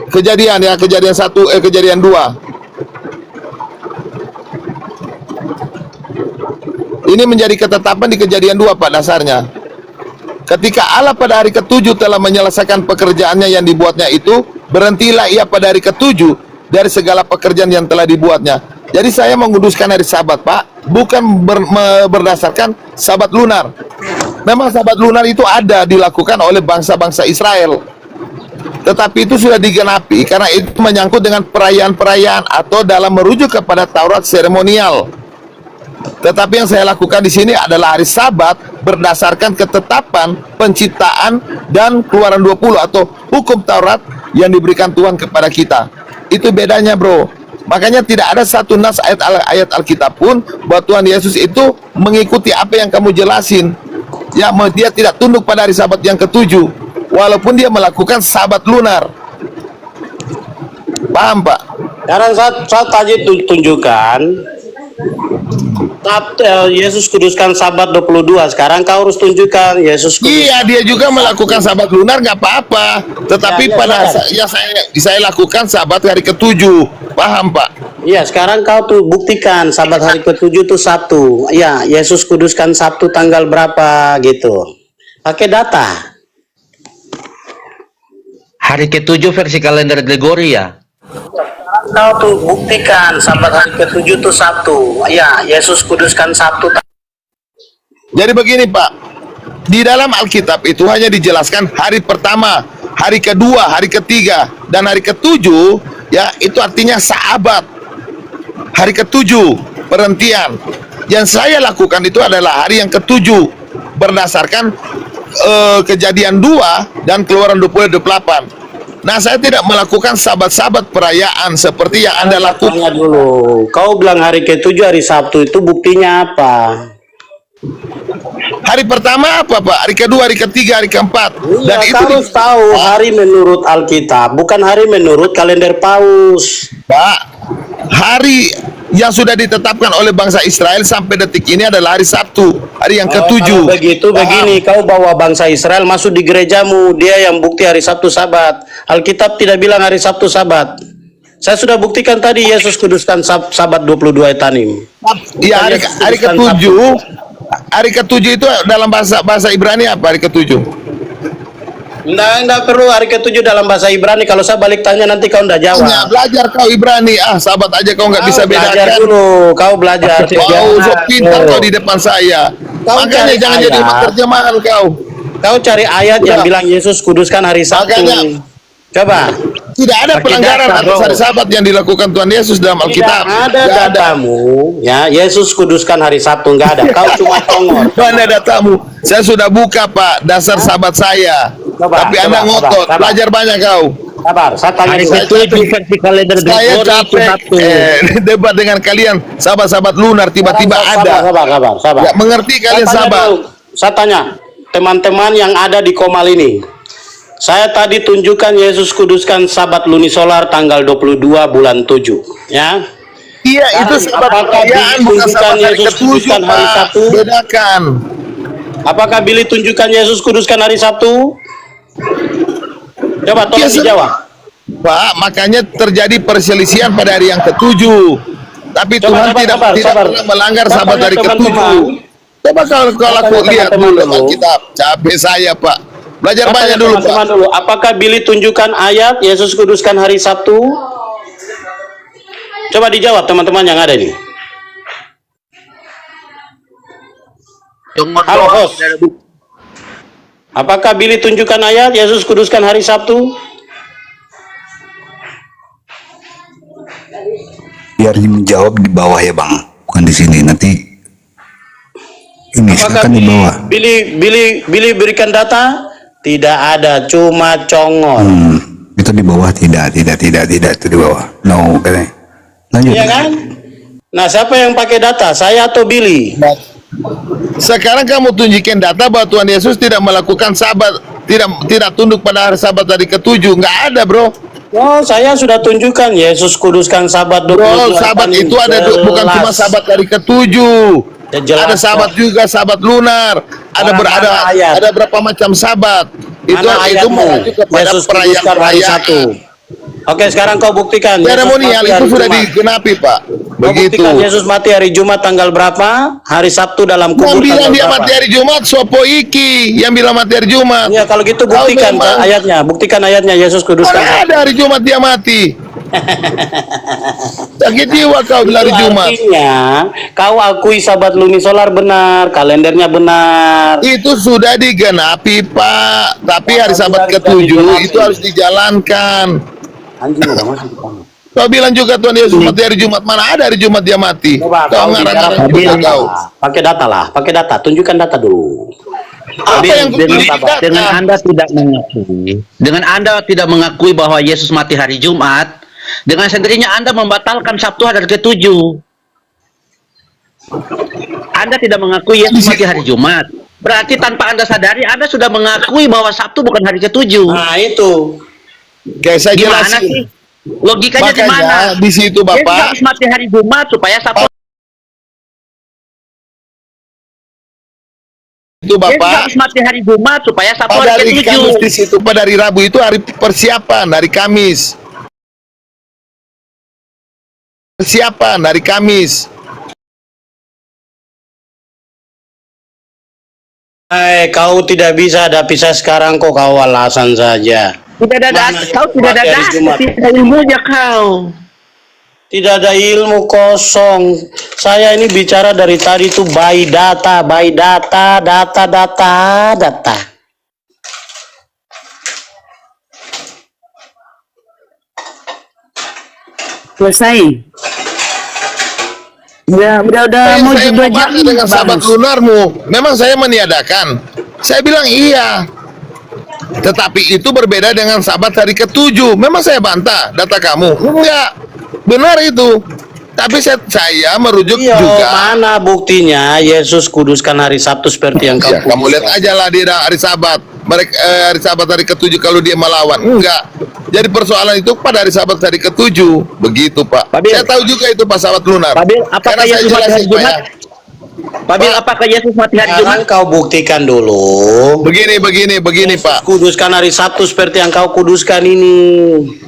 Kejadian ya, Kejadian 1, Kejadian 2. Ini menjadi ketetapan di Kejadian 2 Pak dasarnya. Ketika Allah pada hari ketujuh telah menyelesaikan pekerjaannya yang dibuatnya itu, berhentilah ia pada hari ketujuh dari segala pekerjaan yang telah dibuatnya. Jadi saya menguduskan hari Sabat Pak, bukan berdasarkan Sabat lunar. Memang Sabat lunar itu ada dilakukan oleh bangsa-bangsa Israel, tetapi itu sudah digenapi karena itu menyangkut dengan perayaan-perayaan atau dalam merujuk kepada Taurat seremonial. Tetapi yang saya lakukan di sini adalah hari Sabat berdasarkan ketetapan penciptaan dan Keluaran 20 atau hukum Taurat yang diberikan Tuhan kepada kita. Itu bedanya, bro. Makanya tidak ada satu nas ayat Alkitab pun bahwa Tuhan Yesus itu mengikuti apa yang kamu jelasin. Ya, dia tidak tunduk pada hari Sabat yang ketujuh, walaupun dia melakukan Sabat lunar. Paham, Pak? Sekarang saya tadi tunjukkan Yesus kuduskan Sabat 22. Sekarang kau harus tunjukkan Yesus kuduskan. Iya, dia juga melakukan Sabat lunar, nggak apa-apa. Tetapi Ya, pada ya, saya lakukan Sabat hari ketujuh. Paham, Pak? Iya, sekarang kau tuh buktikan Sabat hari ketujuh itu Sabtu. Iya, Yesus kuduskan Sabtu tanggal berapa gitu. Pakai data. Hari ketujuh versi kalender Gregori ya. Kau tuh buktikan Sabat hari ketujuh itu Sabtu. Iya, Yesus kuduskan Sabtu. Jadi begini, Pak. Di dalam Alkitab itu hanya dijelaskan hari pertama, hari kedua, hari ketiga, dan hari ketujuh, ya, itu artinya Sabat. Hari ketujuh, perhentian. Yang saya lakukan itu adalah hari yang ketujuh, berdasarkan Kejadian 2 dan Keluaran 28. Nah, saya tidak melakukan sabat-sabat perayaan seperti yang Anda lakukan. Tanya dulu, kau bilang hari ketujuh hari Sabtu itu buktinya apa? Hari pertama apa, Pak? Hari kedua, hari ketiga, hari keempat. Iya, Dan itu kau harus tahu hari menurut Alkitab, bukan hari menurut kalender Paus. Pak, hari yang sudah ditetapkan oleh bangsa Israel sampai detik ini adalah hari Sabtu, hari yang ketujuh. Kalau begitu begini, kau bawa bangsa Israel masuk di gerejamu, dia yang bukti hari Sabtu Sabat. Alkitab tidak bilang hari Sabtu Sabat. Saya sudah buktikan tadi Yesus kuduskan Sabat 22 Etanim. Iya, hari ketujuh. Hari ketujuh itu dalam bahasa Ibrani apa hari ketujuh? Enggak perlu hari ketujuh dalam bahasa Ibrani. Kalau saya balik tanya nanti kau enggak jawab. Hanya belajar kau Ibrani. Sabat aja kau nggak bisa Belajar bedakan. dulu, kau belajar. Kau sok pintar kau di depan saya. Kau Makanya cari jangan jadi ayat. terjemahan kau. Kau cari ayat yang bilang Yesus kuduskan hari Sabtu. Makanya. Coba. Tidak ada Pakai pelanggaran data, atas bro. hari Sabat yang dilakukan Tuhan Yesus dalam Alkitab. Tidak ada Nggak datamu, ya Yesus kuduskan hari Sabtu nggak ada. Kau cuma tongol. Mana datamu? Saya sudah buka, Pak, dasar Sabat saya. Coba, Tapi Anda coba, ngotot. coba. Belajar banyak kau. Sabar, saya tanya Hari dulu. ketujuh versi kalender Saya Gregori itu capek Sabtu. debat dengan kalian. Sabat-sabat lunar tiba-tiba ada. Sabar. Ya, mengerti kalian Saya tanya sabar. dulu. Saya tanya teman-teman yang ada di Komal ini. Saya tadi tunjukkan Yesus kuduskan Sabat lunisolar tanggal 22 bulan 7, ya. Iya, itu sabat Apakah perayaan bukan ditunjukkan sabat hari Yesus ketujuh, kuduskan hari Pak. Sabtu? Bedakan. Apakah Billy tunjukkan Yesus kuduskan hari Sabtu? Coba tolong Yes, dijawab. Pak, makanya terjadi perselisihan pada hari yang ketujuh. Tapi Tuhan tidak pernah melanggar Saya sabat tanya hari teman-teman. ketujuh. Coba kalau aku lihat teman-teman dulu dulu. Alkitab. Capek saya, Pak. Belajar Saya banyak tanya dulu, Pak. teman-teman dulu. Apakah Billy tunjukkan ayat Yesus kuduskan hari Sabtu? Coba dijawab teman-teman yang ada ini. Halo, host. Apakah Billy tunjukkan ayat Yesus kuduskan hari Sabtu? Biar menjawab di bawah ya Bang, bukan di sini. Nanti ini Apakah silakan di bawah. Billy berikan data? Tidak ada, cuma congol. Itu di bawah tidak itu di bawah. No, katanya. Lanjut. Iya kan? Nah, siapa yang pakai data? Saya atau Billy? Sekarang kamu tunjukkan data bahwa Tuhan Yesus tidak melakukan sabat, tidak tunduk pada hari sabat hari ketujuh. Nggak ada, bro. Oh, saya sudah tunjukkan Yesus kuduskan Sabat 22. Bro, sabat itu ada bukan cuma sabat hari ketujuh. Ya, jelas, Ada sabat juga, sabat lunar. Mana ayat? Ada berapa macam sabat. Itu ayatmu? mengacu kepada Yesus kuduskan hari Sabtu. Oke, sekarang kau buktikan. Seremonial Yesus mati itu hari sudah Jumat. digenapi, Pak. Kau Begitu. buktikan Yesus mati hari Jumat tanggal berapa? Hari Sabtu dalam Yang kubur bilang tanggal dia berapa? mati hari Jumat, sopo iki. Yang bilang mati hari Jumat. Ya, kalau gitu buktikan Kau memang- ayatnya. Buktikan ayatnya Yesus kuduskan. Mana ada hari Jumat dia mati? Sakit jiwa kau bilang hari Itu Jumat. artinya kau akui Sabat lunisolar benar, kalendernya benar. Itu sudah digenapi, Pak. Tapi hari sabat ketujuh itu harus dijalankan. Anjing udah masuk ke kamar. Kau bilang juga Tuhan Yesus mati hari Jumat, mana ada hari Jumat dia mati? Coba Kau kau bicara ngarang-ngarang juga kau. pakai data lah, pakai data, tunjukkan data dulu. Apa yang kau dengan, tulis di data? dengan Anda tidak mengakui bahwa Yesus mati hari Jumat, dengan sendirinya Anda membatalkan Sabtu hari ke-7. Anda tidak mengakui Yesus mati hari Jumat. Berarti tanpa Anda sadari, Anda sudah mengakui bahwa Sabtu bukan hari ke-7. Nah itu. Oke, saya Gimana jelasin. sih? Logikanya di Makanya mana? di situ Yesus Bapak, harus mati hari Jumat supaya Sabtu. itu Yesus Bapak. harus mati hari Jumat supaya Sabtu Pada hari hari Kamis di ke-7. situ, pada hari Rabu itu hari persiapan, hari Kamis. Persiapan hari Kamis. Kau tidak bisa hadapi saya sekarang kok, kau alasan saja. Tidak ada, kau tidak ada Hari Jumat. tidak ilmunya kau. Tidak ada ilmu, kosong. Saya ini bicara dari tadi tuh by data, data. Selesai. Udah mau Saya 2 jam membahas dengan sahabat bagus. lunarmu. Memang saya meniadakan. Saya bilang iya. Tetapi itu berbeda dengan sahabat hari ke-7. Memang saya bantah data kamu. Enggak. Benar itu. Tapi saya merujuk Iya, juga. mana buktinya Yesus kuduskan hari Sabtu seperti yang kau Ya, kamu lihat aja lah dia hari Sabat. Mereka hari Sabat hari ke-7 kalau dia melawan. Enggak. Jadi persoalan itu pada hari Sabat hari ke-7. Begitu, Pak. Pak Bil. Saya tahu juga itu Pak sahabat lunar. Pak Bil, apakah Karena saya Yesus mati hari jelasin, Pak, Jumat? ya. Pak Bil, apakah Yesus mati hari Jumat? Sekarang kau buktikan dulu. Begini Pak. Kuduskan hari Sabtu seperti yang kau kuduskan ini.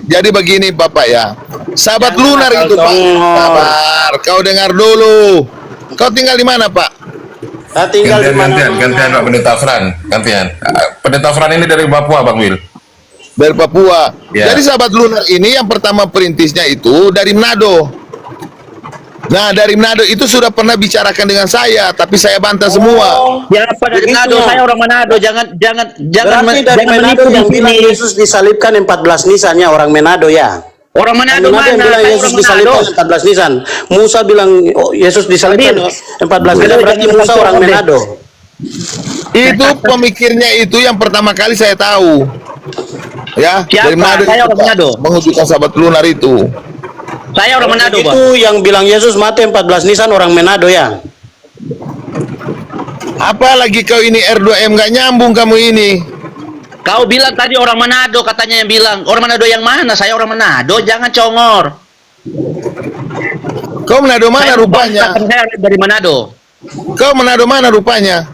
Jadi begini Bapak ya. Sahabat lunar akal itu Pak. dong. Sabar, kau dengar dulu. Kau tinggal di mana Pak? Saya tinggal di mana? Gantian Pak Pendeta Fran, gantian. Pendeta Fran ini dari Papua, Bang Wil. Dari Papua. Ya. Jadi sahabat lunar ini yang pertama perintisnya itu dari Manado. Nah dari Manado itu sudah pernah bicarakan dengan saya, tapi saya bantah semua. Ya, pada Begitu. Manado, saya orang Manado. Jangan Berarti dari Manado menipu yang di bilang sini. Yesus disalibkan 14 nisannya orang Manado ya. Orang Manado Yang mana? bilang Saya Yesus orang Manado. disalibkan 14 nisan. Musa bilang oh, Yesus disalibkan Adil. 14 nisan. Berarti Adil. Musa orang Adil. Manado. Itu pemikirnya itu yang pertama kali saya tahu. Ya, Siapa? dari Manado Saya itu, orang Pak. Manado. Menghujudkan sahabat lunar itu. Saya orang Manado, Bang. Itu yang bilang Yesus mati 14 nisan orang Manado ya. Apalagi kau ini R2M gak nyambung kamu ini. Kau bilang tadi orang Manado, katanya yang bilang. Orang Manado yang mana? Saya orang Manado, jangan congor. Kau Manado mana Saya rupanya? katakan saya dari Manado. Kau Manado mana rupanya?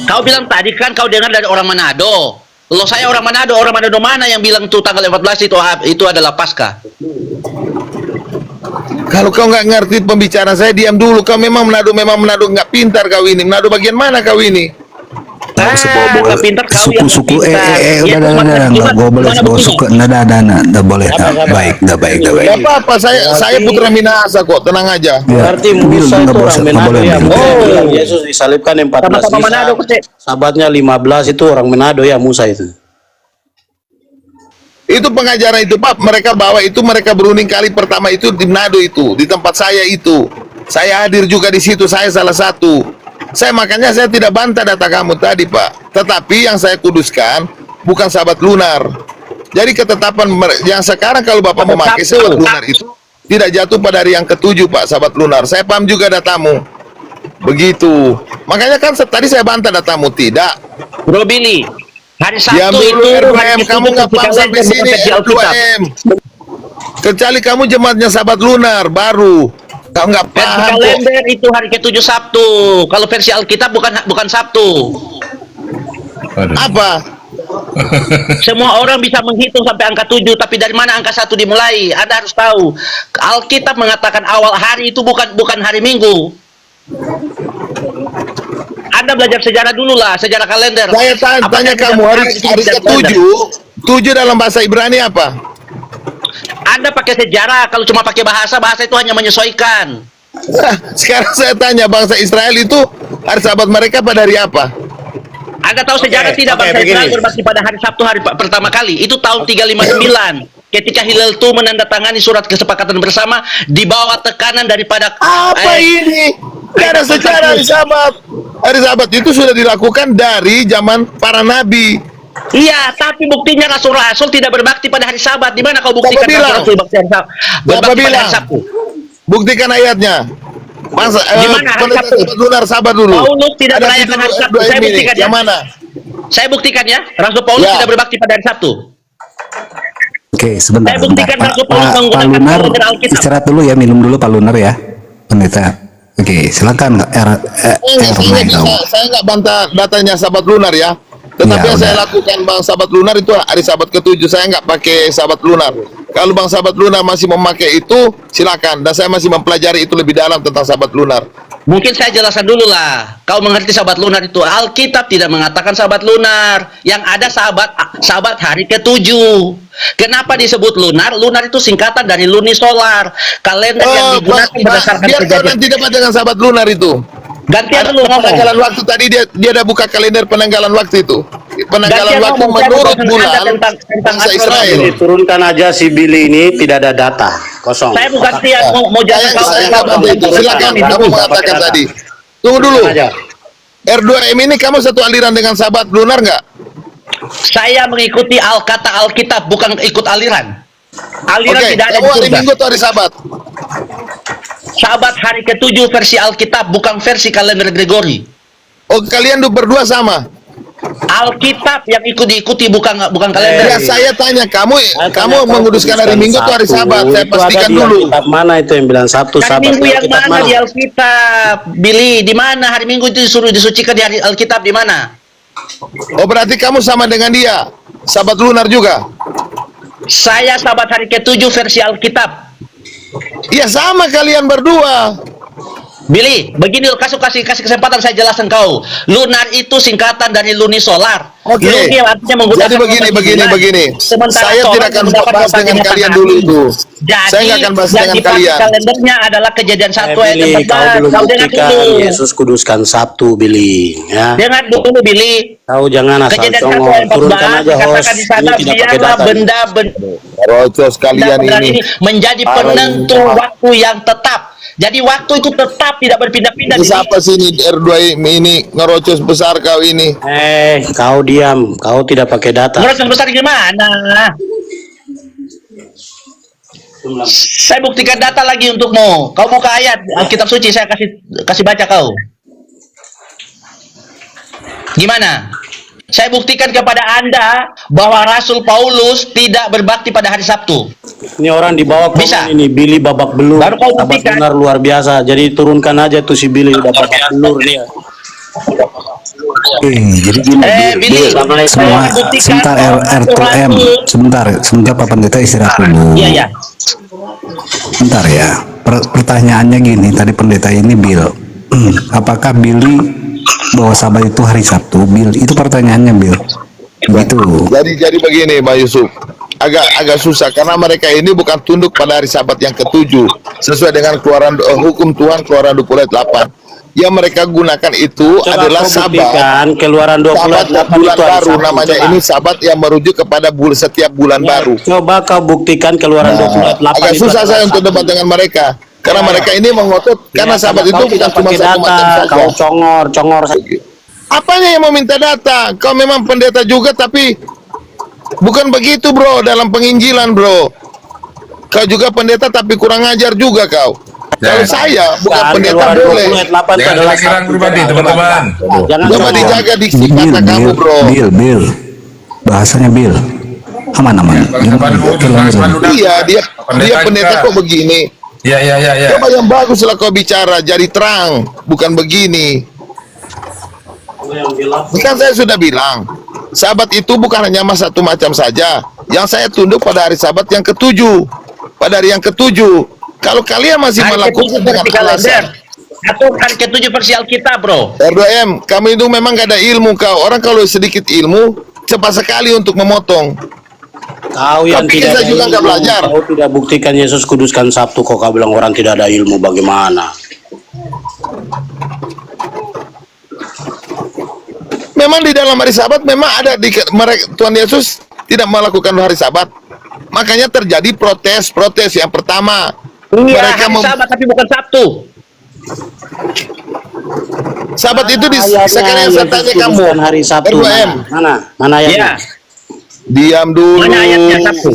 Kau bilang tadi kan kau dengar dari orang Manado. Lo saya orang Manado mana yang bilang tuh tanggal 14 itu adalah Paskah? Kalau kau nggak ngerti pembicaraan saya, diam dulu. Kau memang Manado nggak pintar kau ini. Manado bagian mana kau ini? Nggak pintar kau yang Suku-suku pintar. udah nggak boleh bawa suku, nggak boleh. Nah, baik. Gak apa-apa, saya putra Minahasa kok, tenang aja. Berarti Bil, Musa nggak itu boleh, orang nggak Manado boleh, ya. Bil. Musa Oh. bilang Yesus disalibkan 14 Sama-sama nisan. Manado, Kece. Sahabatnya 15 itu orang Manado ya Musa itu. Itu pengajaran itu Pak, mereka bawa itu, mereka berunding kali pertama itu di Manado itu, di tempat saya itu. Saya hadir juga di situ, saya salah satu. Makanya saya tidak bantah data kamu tadi Pak. Tetapi yang saya kuduskan bukan sahabat lunar. Jadi ketetapan yang sekarang kalau Bapak memakai sahabat lunar itu tidak jatuh pada hari yang ke-7 Pak sahabat lunar. Saya paham juga datamu. Begitu. Makanya kan tadi saya bantah datamu, tidak. Bro Billy, hari Diam Sabtu dulu itu R2M, kamu nggak paham sampai sini R2M. Kecuali kamu jemaatnya sahabat lunar baru. Kau nggak Versi paham kok. kalender itu hari ke-7 Sabtu. Kalau versi Alkitab bukan Sabtu. Apa? Semua orang bisa menghitung sampai angka 7, tapi dari mana angka 1 dimulai? Anda harus tahu. Alkitab mengatakan awal hari itu bukan hari Minggu. Anda belajar sejarah dulu lah, sejarah kalender. Saya tanya kamu hari ke-7, 7 dalam bahasa Ibrani apa? Anda pakai sejarah, kalau cuma pakai bahasa itu hanya menyesuaikan. Sekarang saya tanya, bangsa Israel itu hari Sabat mereka pada hari apa? Anda tahu sejarah tidak bangsa Israel berbakti pada hari Sabtu hari pertama kali? Itu tahun 359. ketika Hillel itu menandatangani surat kesepakatan bersama di bawah tekanan daripada Apa ini? Tidak ada sejarah hari Sabat. Hari Sabat itu sudah dilakukan dari zaman para nabi. Iya, tapi buktinya rasul-rasul tidak berbakti pada hari Sabat. Di mana kau buktikan Siapa bilang? rasul-rasul berbakti pada Siapa hari bilang? Sabtu? Buktikan ayatnya. Masa Di mana hari pendeta Sabtu? Sabat lunar, sabar dulu. Paulus tidak Ada merayakan hari Sabtu. dua Saya ini. buktikan ya. Yang mana? Saya buktikan ya, Rasul Paulus Ya. tidak berbakti pada hari Sabtu. Oke, sebentar. Saya buktikan Pak, Rasul Paulus Pak menggunakan Lunar, kalender Alkitab. istirahat dulu ya, minum dulu Pak Lunar ya, pendeta. Oke, silakan Saya nggak bantah datanya Sabat lunar ya. Tetapi Ya, yang saya udah. lakukan Bang Sabat lunar itu hari Sabat ke-7 saya nggak pakai Sabat lunar. Kalau Bang Sabat lunar masih memakai itu silakan. Dan saya masih mempelajari itu lebih dalam tentang Sabat lunar. Mungkin saya jelaskan dulu lah. Kau mengerti Sabat lunar itu. Alkitab tidak mengatakan Sabat lunar. Yang ada Sabat hari ke-7. Kenapa disebut lunar? Lunar itu singkatan dari lunisolar. Kalender yang digunakan berdasarkan biarkan kejadian. nanti debat dengan Sabat lunar itu. Gantian Ada dulu ngomong. penanggalan waktu tadi dia ada buka kalender penanggalan waktu itu. Penanggalan Gantian waktu ngomong, saya menurut bukan bulan Anda tentang bangsa astronomi. Israel. Diturunkan aja si Billy ini tidak ada data, kosong. Saya bukan yang mau jatuh kau. Saya nggak bantu itu. Silakan kamu mengatakan tadi. Tunggu dulu. Aja. R2M ini kamu satu aliran dengan Sabat lunar nggak? Saya mengikuti kata Alkitab, bukan ikut aliran. Aliran Oke, tidak ada kamu di hari surga. Minggu atau hari Sabat? Sabat hari ke-7 versi Alkitab, bukan versi kalender Gregory. Oh, kalian berdua sama? Alkitab yang diikuti bukan kalender. Ya, saya tanya kamu menguduskan hari Minggu atau hari Sabat? Saya pastikan dulu. Alkitab mana itu yang bilang Sabtu, Hari Sabat? Minggu yang Alkitab mana di Alkitab? Billy, di mana hari Minggu itu disuruh disucikan di hari Alkitab di mana? Oh, berarti kamu sama dengan dia. Sabat lunar juga. Saya Sabat hari ke-7 versi Alkitab. Iya, sama kalian berdua. Billy, begini kasih kesempatan saya jelaskan kau. Lunar itu singkatan dari lunisolar. Oke. Luni artinya menggunakan Jadi begini. Sementara Saya solar tidak akan menggunakan bahas dengan matahari. kalian dulu itu. Jadi, Saya nggak akan bahas yang dengan dipakai kalian. kalendernya adalah kejadian 1 ayat Billy, 14. kau belum Kau dengar buktikan dulu. Yesus kuduskan Sabtu, Billy. Ya. Dengar dulu, Billy. Kau jangan asal Kejadian 1 congol, ayat turunkan 14 aja host. dikatakan di sana Ini tidak pakai biarlah data. benda-benda Rocos kalian ini. menjadi penentu waktu yang tetap. Jadi waktu itu tetap tidak berpindah-pindah. Ini siapa sih ini R2 ini ngerocos besar kau ini? Kau diam, kau tidak pakai data. Menurut yang besar gimana? Saya buktikan data lagi untukmu. Kau buka ayat Alkitab suci, saya kasih baca kau. Gimana? Saya buktikan kepada Anda bahwa Rasul Paulus tidak berbakti pada hari Sabtu. Ini orang dibawa Bisa. ini Billy babak belur. Baru kau Sabat buktikan. lunar luar biasa. Jadi turunkan aja tuh si Billy udah babak belur dia. jadi gini, Billy, semua saya buktikan sebentar R2M, Rasul. sebentar Pak Pendeta istirahat dulu. Iya. Bentar ya. Pertanyaannya gini, tadi pendeta ini Bill. Apakah Billy bahwa Sabat itu hari Sabtu? Bill, itu pertanyaannya Bill. Begitu. Jadi begini, Pak Yusuf. Agak susah karena mereka ini bukan tunduk pada hari Sabat yang ke-7 sesuai dengan keluaran hukum Tuhan Keluaran 20 ayat 8. Yang mereka gunakan itu Coba adalah kau Sabat. buktikan Keluaran 20 Sabat ayat 8 bulan itu hari baru Sabtu. namanya Coba. ini Sabat yang merujuk kepada setiap bulan baru. Coba kau buktikan Keluaran 20 ayat 8 Agak itu susah adalah saya untuk Sabtu. debat dengan mereka karena mereka ini mengotot karena Sabat itu kau bukan tidak cuma pakai satu macam data, saja. kau congor saja. Apanya yang mau minta data? Kau memang pendeta juga tapi bukan begitu bro dalam penginjilan bro. Kau juga pendeta tapi kurang ajar juga kau. Kalau saya bukan pendeta Keluaran 20 boleh. ayat 8 itu Jangan adalah serang Sabtu. pribadi, Coba. teman-teman. Jangan Coba congor. dijaga diksi Bill, kata kamu bro. Bill. Bahasanya Bill. Aman. Iya dia pendeta kok begini. Ya. Coba yang bagus lah kau bicara jadi terang bukan begini. Kan saya sudah bilang Sabat itu bukan hanya satu macam saja. Yang saya tunduk pada hari Sabat yang ke-7. Pada hari yang ke-7. Kalau kalian masih Hari melakukan ke-7 dengan versi kalender. alasan Atau hari ke-7 versi Alkitab, bro. R2M, kamu itu memang gak ada ilmu kau. Orang kalau sedikit ilmu cepat sekali untuk memotong. Kau yang Tapi tidak kita ada juga nggak ilmu, belajar. kau tidak buktikan Yesus kuduskan Sabtu, kok kau bilang orang tidak ada ilmu, bagaimana? Memang di dalam hari Sabat memang ada di mereka Tuhan Yesus tidak melakukan hari Sabat. Makanya terjadi protes yang pertama. Iya, Mereka hari Sabat tapi bukan Sabtu. Sabat itu Ayatnya sekarang yang saya Yesus tanya kamu, kuduskan hari Sabtu R2M. mana ayatnya? Iya. Diam dulu. Mana ayatnya Sabtu?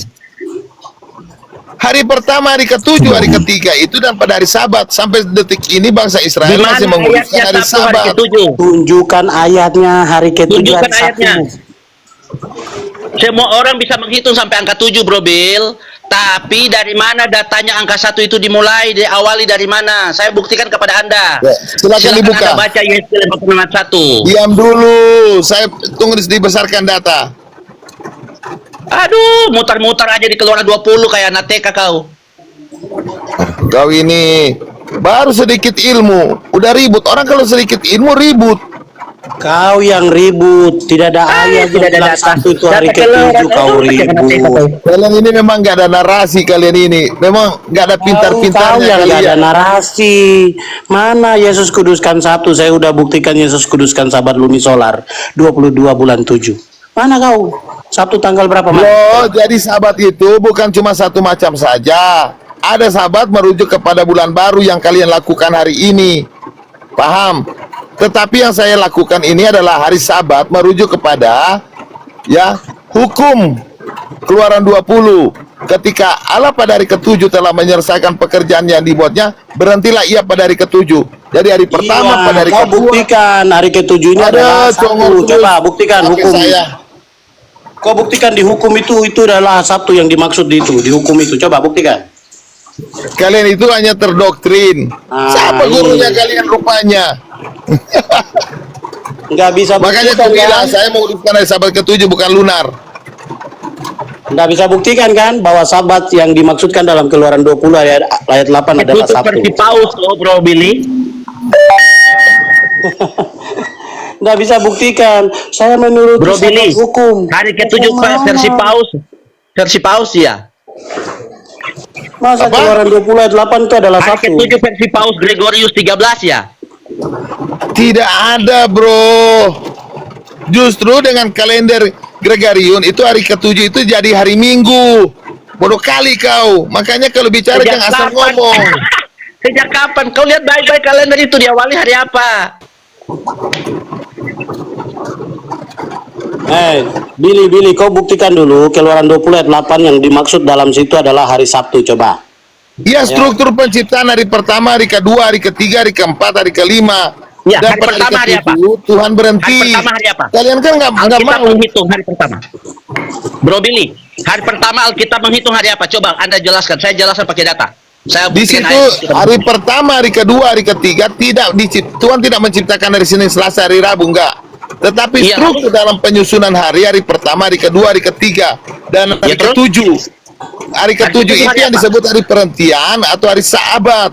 Hari pertama, hari ketujuh, hari ketiga itu dan pada hari Sabat sampai detik ini bangsa Di Israel mana masih menguruskan ayatnya hari Sabtu hari Sabat. ketujuh? Tunjukkan ayatnya hari ketujuh Tunjukkan hari Sabtu. ayatnya. Semua orang bisa menghitung sampai angka 7, Bro Bill. Tapi dari mana datanya angka 1 itu dimulai, diawali dari mana? Saya buktikan kepada Anda. Ya, silakan dibuka. Anda baca Yesaya 41. Diam dulu, saya tunggu dibesarkan data. Aduh, mutar-mutar aja di Keluaran 20 kayak anak TK kau. Kau ini baru sedikit ilmu, udah ribut. Orang kalau sedikit ilmu ribut. Kau yang ribut, tidak ada ayat tidak ada yang bilang data. Sabtu itu hari Data Keluaran, ketujuh, kau ribut. Kalian ini memang nggak ada narasi, kalian ini memang nggak ada Kau pintar-pintarnya yang nggak ada kalian. narasi. Mana Yesus kuduskan Sabtu? Saya udah buktikan Yesus kuduskan Sabat lunisolar 22 bulan 7. Mana kau? Sabtu tanggal berapa? Loh, jadi Sabat itu bukan cuma satu macam saja. Ada Sabat merujuk kepada bulan baru yang kalian lakukan hari ini. Paham? Tetapi yang saya lakukan ini adalah hari Sabat merujuk kepada ya hukum Keluaran 20. Ketika Allah pada hari ketujuh telah menyelesaikan pekerjaan yang dibuatnya, berhentilah ia pada hari ketujuh. Jadi hari pertama pada hari kau kedua. buktikan hari ketujuh ini adalah Sabtu. Coba buktikan hukum. Kau buktikan di hukum itu adalah Sabtu yang dimaksud di hukum itu. Coba buktikan. Kalian itu hanya terdoktrin. Siapa gurunya kalian rupanya? Nggak bisa Makanya buktikan, aku bilang kan? saya menguruskan hari Sabat ketujuh bukan lunar. Nggak bisa buktikan kan bahwa Sabat yang dimaksudkan dalam Keluaran 20 ayat 8 adalah Itu Sabtu. versi paus loh, Bro Billy. Nggak bisa buktikan. Saya menurut Bro Billy, hukum. hari ketujuh Hukum versi mana? paus. Versi paus ya. Masa Keluaran 20 ayat 8 itu adalah Hari Sabtu? ketujuh versi paus Gregorius 13 ya. Tidak ada, bro. Justru dengan kalender Gregorian itu hari ketujuh itu jadi hari Minggu. Bodoh kali kau. Makanya kalau bicara Sejak jangan asal kapan? ngomong. Sejak kapan? Kau lihat baik-baik kalender itu diawali hari apa? Billy, kau buktikan dulu Keluaran 20 ayat 8 yang dimaksud dalam situ adalah hari Sabtu, coba. Ya, struktur penciptaan hari pertama, hari kedua, hari ketiga, hari keempat, hari kelima. Ya, Dan hari pada pertama hari apa? ketujuh, Tuhan berhenti. Hari pertama hari apa? Kalian kan nggak Alkitab mau. menghitung hari pertama. Bro Billy, hari pertama Alkitab menghitung hari apa? Coba Anda jelaskan. Saya jelaskan pakai data. Saya Di buktikan situ hari pertama, hari kedua, hari ketiga Tuhan tidak menciptakan dari Senin, Selasa, hari Rabu, enggak. Tetapi Iya, struktur dalam penyusunan hari pertama, hari kedua, hari ketiga, dan hari terus? ketujuh. Hari ketujuh ketujuh itu hari yang apa? disebut hari perhentian atau hari Sabat.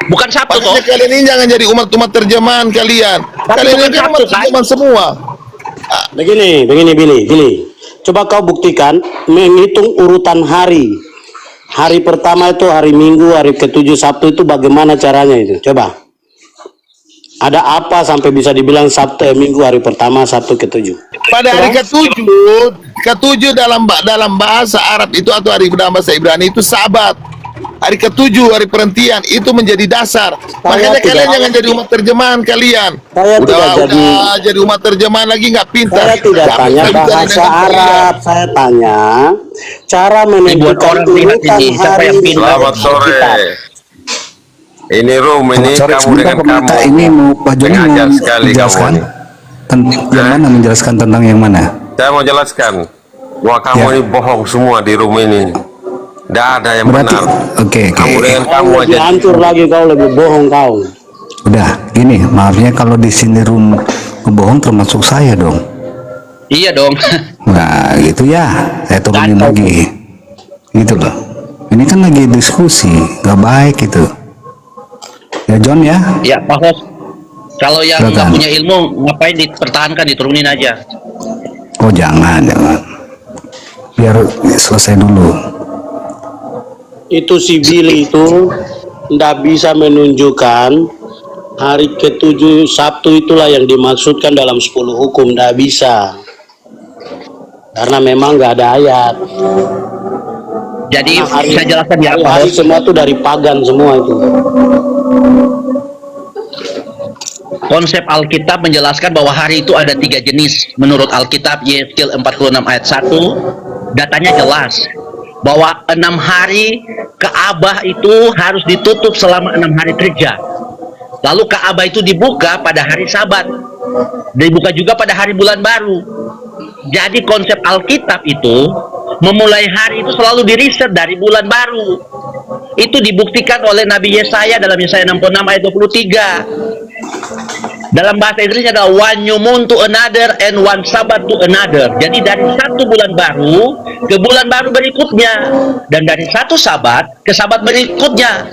Bukan Sabtu toh? Makanya kalian ini jangan jadi umat-umat terjemahan kalian. Tapi Kalian bukan ini kan umat Sabtu, kan? terjemahan semua. Begini, Billy. Coba kau buktikan menghitung urutan hari. Hari pertama itu hari Minggu, hari ketujuh Sabtu itu bagaimana caranya itu? Coba. Ada apa sampai bisa dibilang Sabtu Minggu hari pertama, Sabtu ketujuh? Pada hari ketujuh dalam bahasa Arab itu atau hari dalam bahasa Ibrani itu Sabat. Hari ketujuh, hari perhentian itu menjadi dasar. Makanya kalian jangan jadi umat terjemahan kalian. Udah jadi umat terjemahan lagi nggak pintar. Saya tidak tanya bahasa Arab, saya tanya cara menentukan urutan hari. Selamat sore. Ini room ini Selamat sore. kamu Sebentar, dengan Pak kamu. ini mau Pak Joni mau Sengaja sekali menjelaskan kamu ini. yang mana, menjelaskan tentang yang mana? Saya mau jelaskan bahwa kamu Ya. ini bohong semua di room ini. Tidak ada yang Berarti benar. oke. Kamu dengan kamu Kau lebih aja. hancur lagi, kau lebih bohong kau. Udah, gini, maafnya kalau di sini room ngebohong termasuk saya dong. Iya dong. Nah, gitu ya. Saya turunin lagi. Gitu loh. Ini kan lagi diskusi, nggak baik itu. Ya John ya. Ya, Pak Hos. Kalau yang nggak Silakan. punya ilmu, ngapain dipertahankan, diturunin aja. Oh jangan. Biar selesai dulu. Itu si Billy itu ndak bisa menunjukkan hari ketujuh Sabtu itulah yang dimaksudkan dalam 10 hukum, ndak bisa. karena memang nggak ada ayat. Jadi Hari, saya jelaskan ya, Pak hari Bos. semua itu dari pagan semua itu. Konsep Alkitab menjelaskan bahwa hari itu ada 3 jenis. Menurut Alkitab Yeskil 46 ayat 1, datanya jelas bahwa 6 hari Ka'bah itu harus ditutup selama 6 hari kerja. Lalu Ka'bah itu dibuka pada hari Sabat, dibuka juga pada hari bulan baru. Jadi konsep Alkitab itu memulai hari itu selalu diriset dari bulan baru. Itu dibuktikan oleh Nabi Yesaya dalam Yesaya 66 ayat 23. Dalam bahasa Inggrisnya adalah one new moon to another and one Sabbath to another. Jadi dari satu bulan baru ke bulan baru berikutnya, dan dari satu Sabat ke Sabat berikutnya.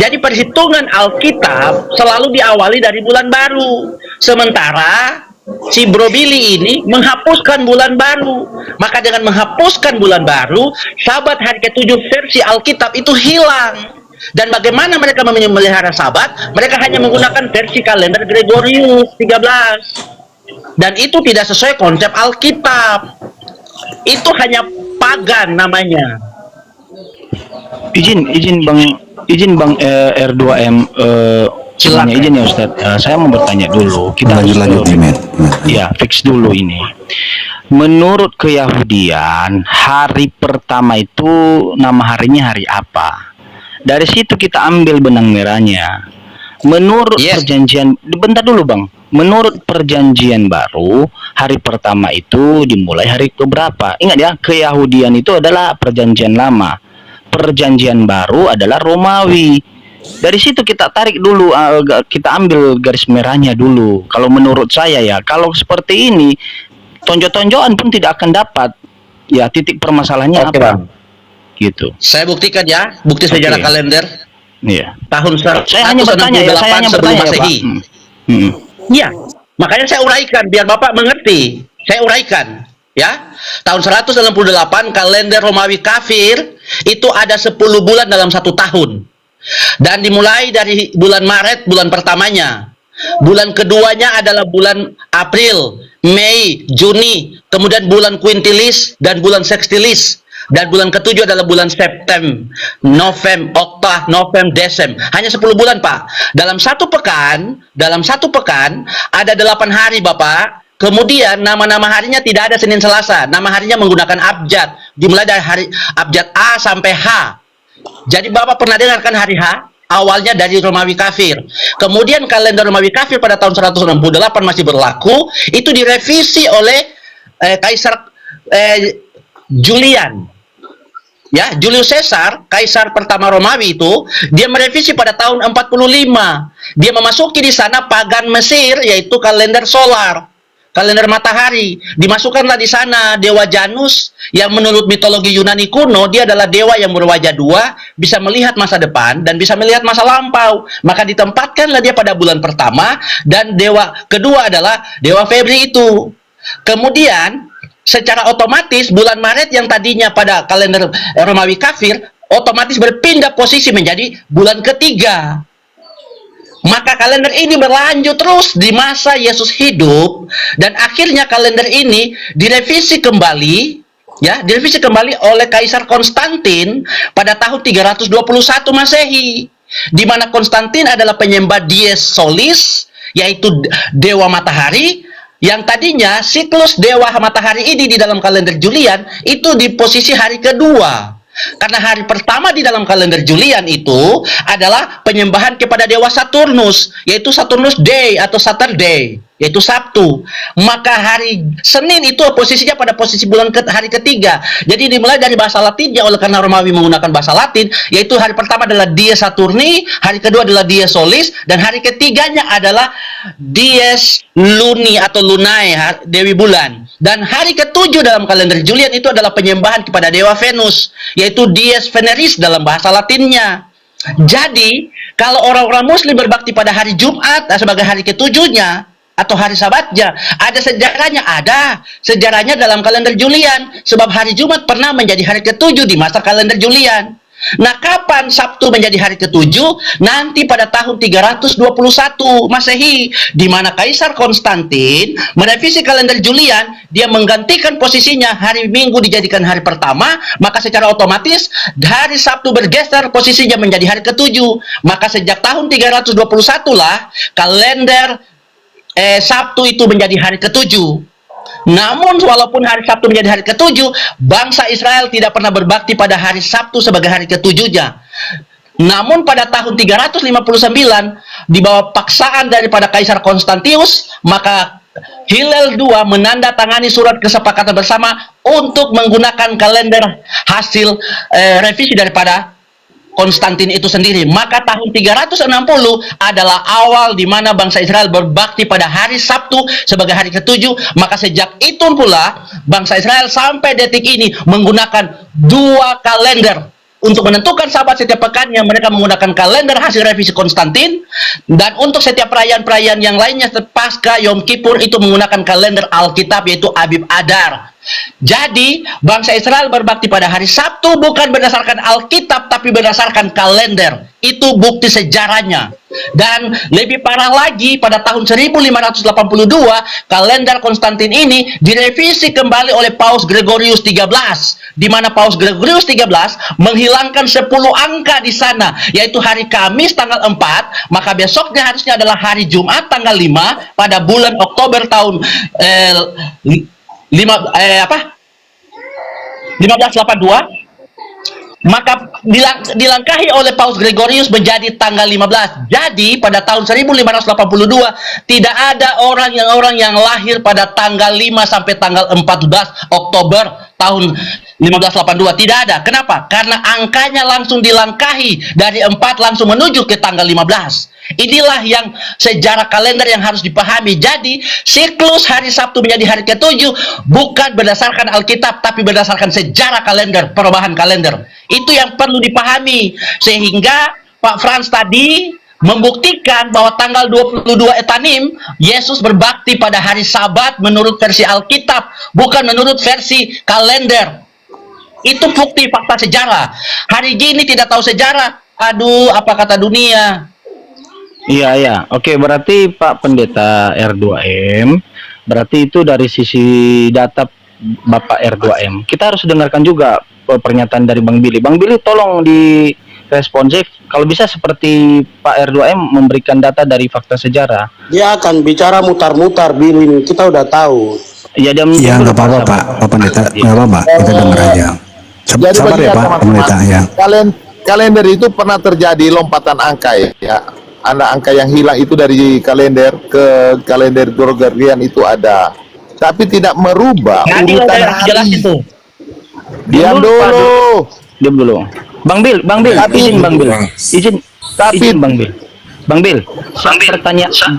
Jadi perhitungan Alkitab selalu diawali dari bulan baru. Sementara si Bro Billy ini menghapuskan bulan baru. Maka dengan menghapuskan bulan baru, Sabat hari ke-7 versi Alkitab itu hilang. Dan bagaimana mereka memelihara Sabat? Mereka hanya menggunakan versi kalender Gregorius 13. Dan itu tidak sesuai konsep Alkitab. Itu hanya pagan namanya. Izin Bang R2M, semuanya izin ya Ustadz. Saya mau bertanya dulu. Kita lanjut ya fix dulu ini. Menurut Keyahudian, hari pertama itu nama harinya hari apa? Dari situ kita ambil benang merahnya. Menurut perjanjian, bentar dulu Bang. Menurut perjanjian baru, hari pertama itu dimulai hari keberapa? Ingat ya, Keyahudian itu adalah perjanjian lama. Perjanjian baru adalah Romawi. Dari situ kita tarik dulu, kita ambil garis merahnya dulu. Kalau menurut saya ya, kalau seperti ini, tonjok-tonjokan pun tidak akan dapat. Ya, titik permasalahannya apa? Bang. Gitu. Saya buktikan ya, bukti sejarah kalender. Iya. Tahun Saya hanya bertanya ya, sebelum Pak. Masehi. Iya, makanya saya uraikan biar Bapak mengerti. Saya uraikan, ya. Tahun 168 kalender Romawi kafir itu ada 10 bulan dalam 1 tahun. Dan dimulai dari bulan Maret, bulan pertamanya. Bulan keduanya adalah bulan April, Mei, Juni, kemudian bulan Quintilis dan bulan Sextilis. Dan bulan ke-7 adalah bulan September, November, Oktober, November, Desember. Hanya 10 bulan, Pak. Dalam satu pekan ada 8 hari, Bapak. Kemudian nama-nama harinya tidak ada Senin Selasa. Nama harinya menggunakan abjad. Dimulai dari hari abjad A sampai H. Jadi Bapak pernah dengarkan hari H? Awalnya dari Romawi kafir. Kemudian kalender Romawi kafir pada tahun 168 masih berlaku. Itu direvisi oleh Kaisar Julian. Ya, Julius Caesar, kaisar pertama Romawi itu, dia merevisi pada tahun 45. Dia memasuki di sana pagan Mesir, yaitu kalender solar, kalender matahari. Dimasukkanlah di sana dewa Janus, yang menurut mitologi Yunani kuno, dia adalah dewa yang berwajah 2, bisa melihat masa depan, dan bisa melihat masa lampau. Maka ditempatkanlah dia pada bulan pertama, dan dewa kedua adalah dewa Febri itu. Kemudian, secara otomatis bulan Maret yang tadinya pada kalender Romawi kafir otomatis berpindah posisi menjadi bulan ketiga. Maka kalender ini berlanjut terus di masa Yesus hidup, dan akhirnya kalender ini direvisi kembali, ya, direvisi kembali oleh Kaisar Konstantin pada tahun 321 Masehi, di mana Konstantin adalah penyembah Dies Solis, yaitu dewa matahari. Yang tadinya siklus dewa matahari ini di dalam kalender Julian itu di posisi hari kedua. Karena hari pertama di dalam kalender Julian itu adalah penyembahan kepada dewa Saturnus, yaitu Saturnus Day atau Saturday, yaitu Sabtu. Maka hari Senin itu posisinya pada posisi hari ketiga. Jadi dimulai dari bahasa Latinnya, oleh karena Romawi menggunakan bahasa Latin, yaitu hari pertama adalah Dies Saturni, hari kedua adalah Dies Solis, dan hari ketiganya adalah Dies Luni atau Lunae, Dewi Bulan. Dan hari ke-7 dalam kalender Julian itu adalah penyembahan kepada dewa Venus, yaitu Dies Veneris dalam bahasa Latinnya. Jadi, kalau orang-orang Muslim berbakti pada hari Jumat sebagai hari ke-7-nya atau hari Sabatnya, ada sejarahnya, dalam kalender Julian, sebab hari Jumat pernah menjadi hari ke-7 di masa kalender Julian. Nah, kapan Sabtu menjadi hari ke-7? Nanti pada tahun 321 Masehi, di mana Kaisar Konstantin merevisi kalender Julian, dia menggantikan posisinya hari Minggu dijadikan hari pertama, maka secara otomatis hari Sabtu bergeser posisinya menjadi hari ke-7. Maka sejak tahun 321 lah kalender Sabtu itu menjadi hari ke-7. Namun walaupun hari Sabtu menjadi hari ke-7, bangsa Israel tidak pernah berbakti pada hari Sabtu sebagai hari ke-7-nya. Namun pada tahun 359, di bawah paksaan daripada Kaisar Konstantius, maka Hillel II menandatangani surat kesepakatan bersama untuk menggunakan kalender hasil revisi daripada Konstantin itu sendiri. Maka tahun 360 adalah awal di mana bangsa Israel berbakti pada hari Sabtu sebagai hari ke-7. Maka sejak itu pula bangsa Israel sampai detik ini menggunakan dua kalender. Untuk menentukan sabat setiap pekannya, mereka menggunakan kalender hasil revisi Konstantin, dan untuk setiap perayaan-perayaan yang lainnya, Paskah, Yom Kippur, itu menggunakan kalender Alkitab, yaitu Abib Adar. Jadi, bangsa Israel berbakti pada hari Sabtu bukan berdasarkan Alkitab, tapi berdasarkan kalender. Itu bukti sejarahnya. Dan lebih parah lagi, pada tahun 1582, kalender Konstantin ini direvisi kembali oleh Paus Gregorius XIII, di mana Paus Gregorius XIII menghilangkan 10 angka di sana, yaitu hari Kamis tanggal 4, maka besoknya harusnya adalah hari Jumat tanggal 5 pada bulan Oktober tahun 1582. Maka dilangkahi oleh Paus Gregorius menjadi tanggal 15. Jadi pada tahun 1582 tidak ada orang yang lahir pada tanggal 5 sampai tanggal 14 Oktober tahun 1582. Tidak ada. Kenapa? Karena angkanya langsung dilangkahi dari 4 langsung menuju ke tanggal 15. Inilah yang sejarah kalender yang harus dipahami. Jadi siklus hari Sabtu menjadi hari ke-7 bukan berdasarkan Alkitab, tapi berdasarkan sejarah kalender, perubahan kalender. Itu yang perlu dipahami. Sehingga Pak Frans tadi membuktikan bahwa tanggal 22 Etanim Yesus berbakti pada hari Sabat menurut versi Alkitab, bukan menurut versi kalender. Itu bukti fakta sejarah. Hari gini tidak tahu sejarah, aduh, apa kata dunia. Iya. Oke, berarti Pak Pendeta R2M, berarti itu dari sisi data Bapak R2M. Kita harus dengarkan juga pernyataan dari Bang Billy. Bang Billy, tolong di responsif. Kalau bisa seperti Pak R2M memberikan data dari fakta sejarah. Dia akan bicara mutar-mutar, Billy. Kita udah tahu. Ya, ya nggak apa-apa Pak Pendeta, nggak apa-apa. Kita dengar aja. Jadi Sabar ya Pak Pendeta ya. Kalender itu pernah terjadi lompatan angka ya. Angka yang hilang itu dari kalender ke kalender Gregorian itu ada, tapi tidak merubah urutan hari. Diam dulu. Bang Bil, izin Bang Bil. Izin Bang Bil.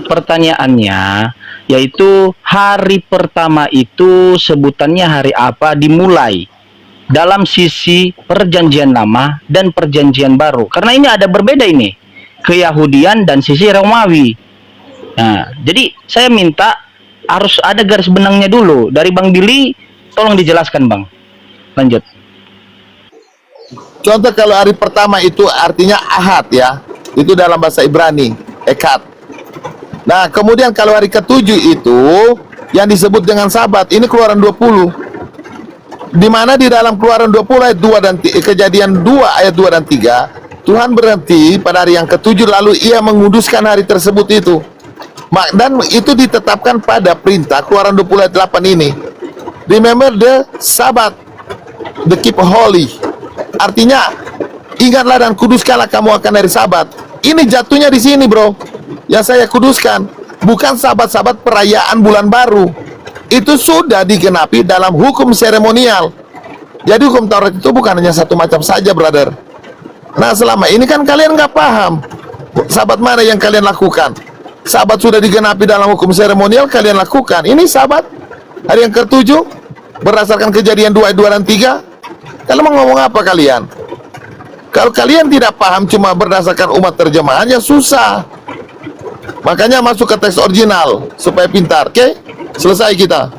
Pertanyaannya yaitu hari pertama itu sebutannya hari apa dimulai dalam sisi perjanjian lama dan perjanjian baru, karena ini ada berbeda ini, Keyahudian dan sisi Romawi. Nah, jadi saya minta harus ada garis benangnya dulu dari Bang Billy, tolong dijelaskan Bang. Lanjut. Contoh kalau hari pertama itu artinya Ahad ya, itu dalam bahasa Ibrani, Ekad. Nah, kemudian kalau hari ke-7 itu yang disebut dengan Sabat, ini Keluaran 20. Di mana di dalam Keluaran 20 ayat 2 dan Kejadian 2 ayat 2 dan 3, Tuhan berhenti pada hari yang ke-7, lalu ia menguduskan hari tersebut itu. Dan itu ditetapkan pada perintah Keluaran 20 ayat 8 ini. Remember the Sabbath, the keep holy. Artinya, ingatlah dan kuduskanlah kamu akan hari Sabat. Ini jatuhnya di sini bro, yang saya kuduskan. Bukan sabat-sabat perayaan bulan baru. Itu sudah digenapi dalam hukum seremonial. Jadi hukum Taurat itu bukan hanya satu macam saja brother. Nah selama ini kan kalian nggak paham sabat mana yang kalian lakukan. Sabat sudah digenapi dalam hukum seremonial, kalian lakukan. Ini sabat hari yang ke-7 berdasarkan Kejadian 2 ayat 2 dan 3. Kalian mau ngomong apa kalian? Kalau kalian tidak paham cuma berdasarkan umat terjemahannya susah. Makanya masuk ke teks original supaya pintar. Oke? Selesai kita.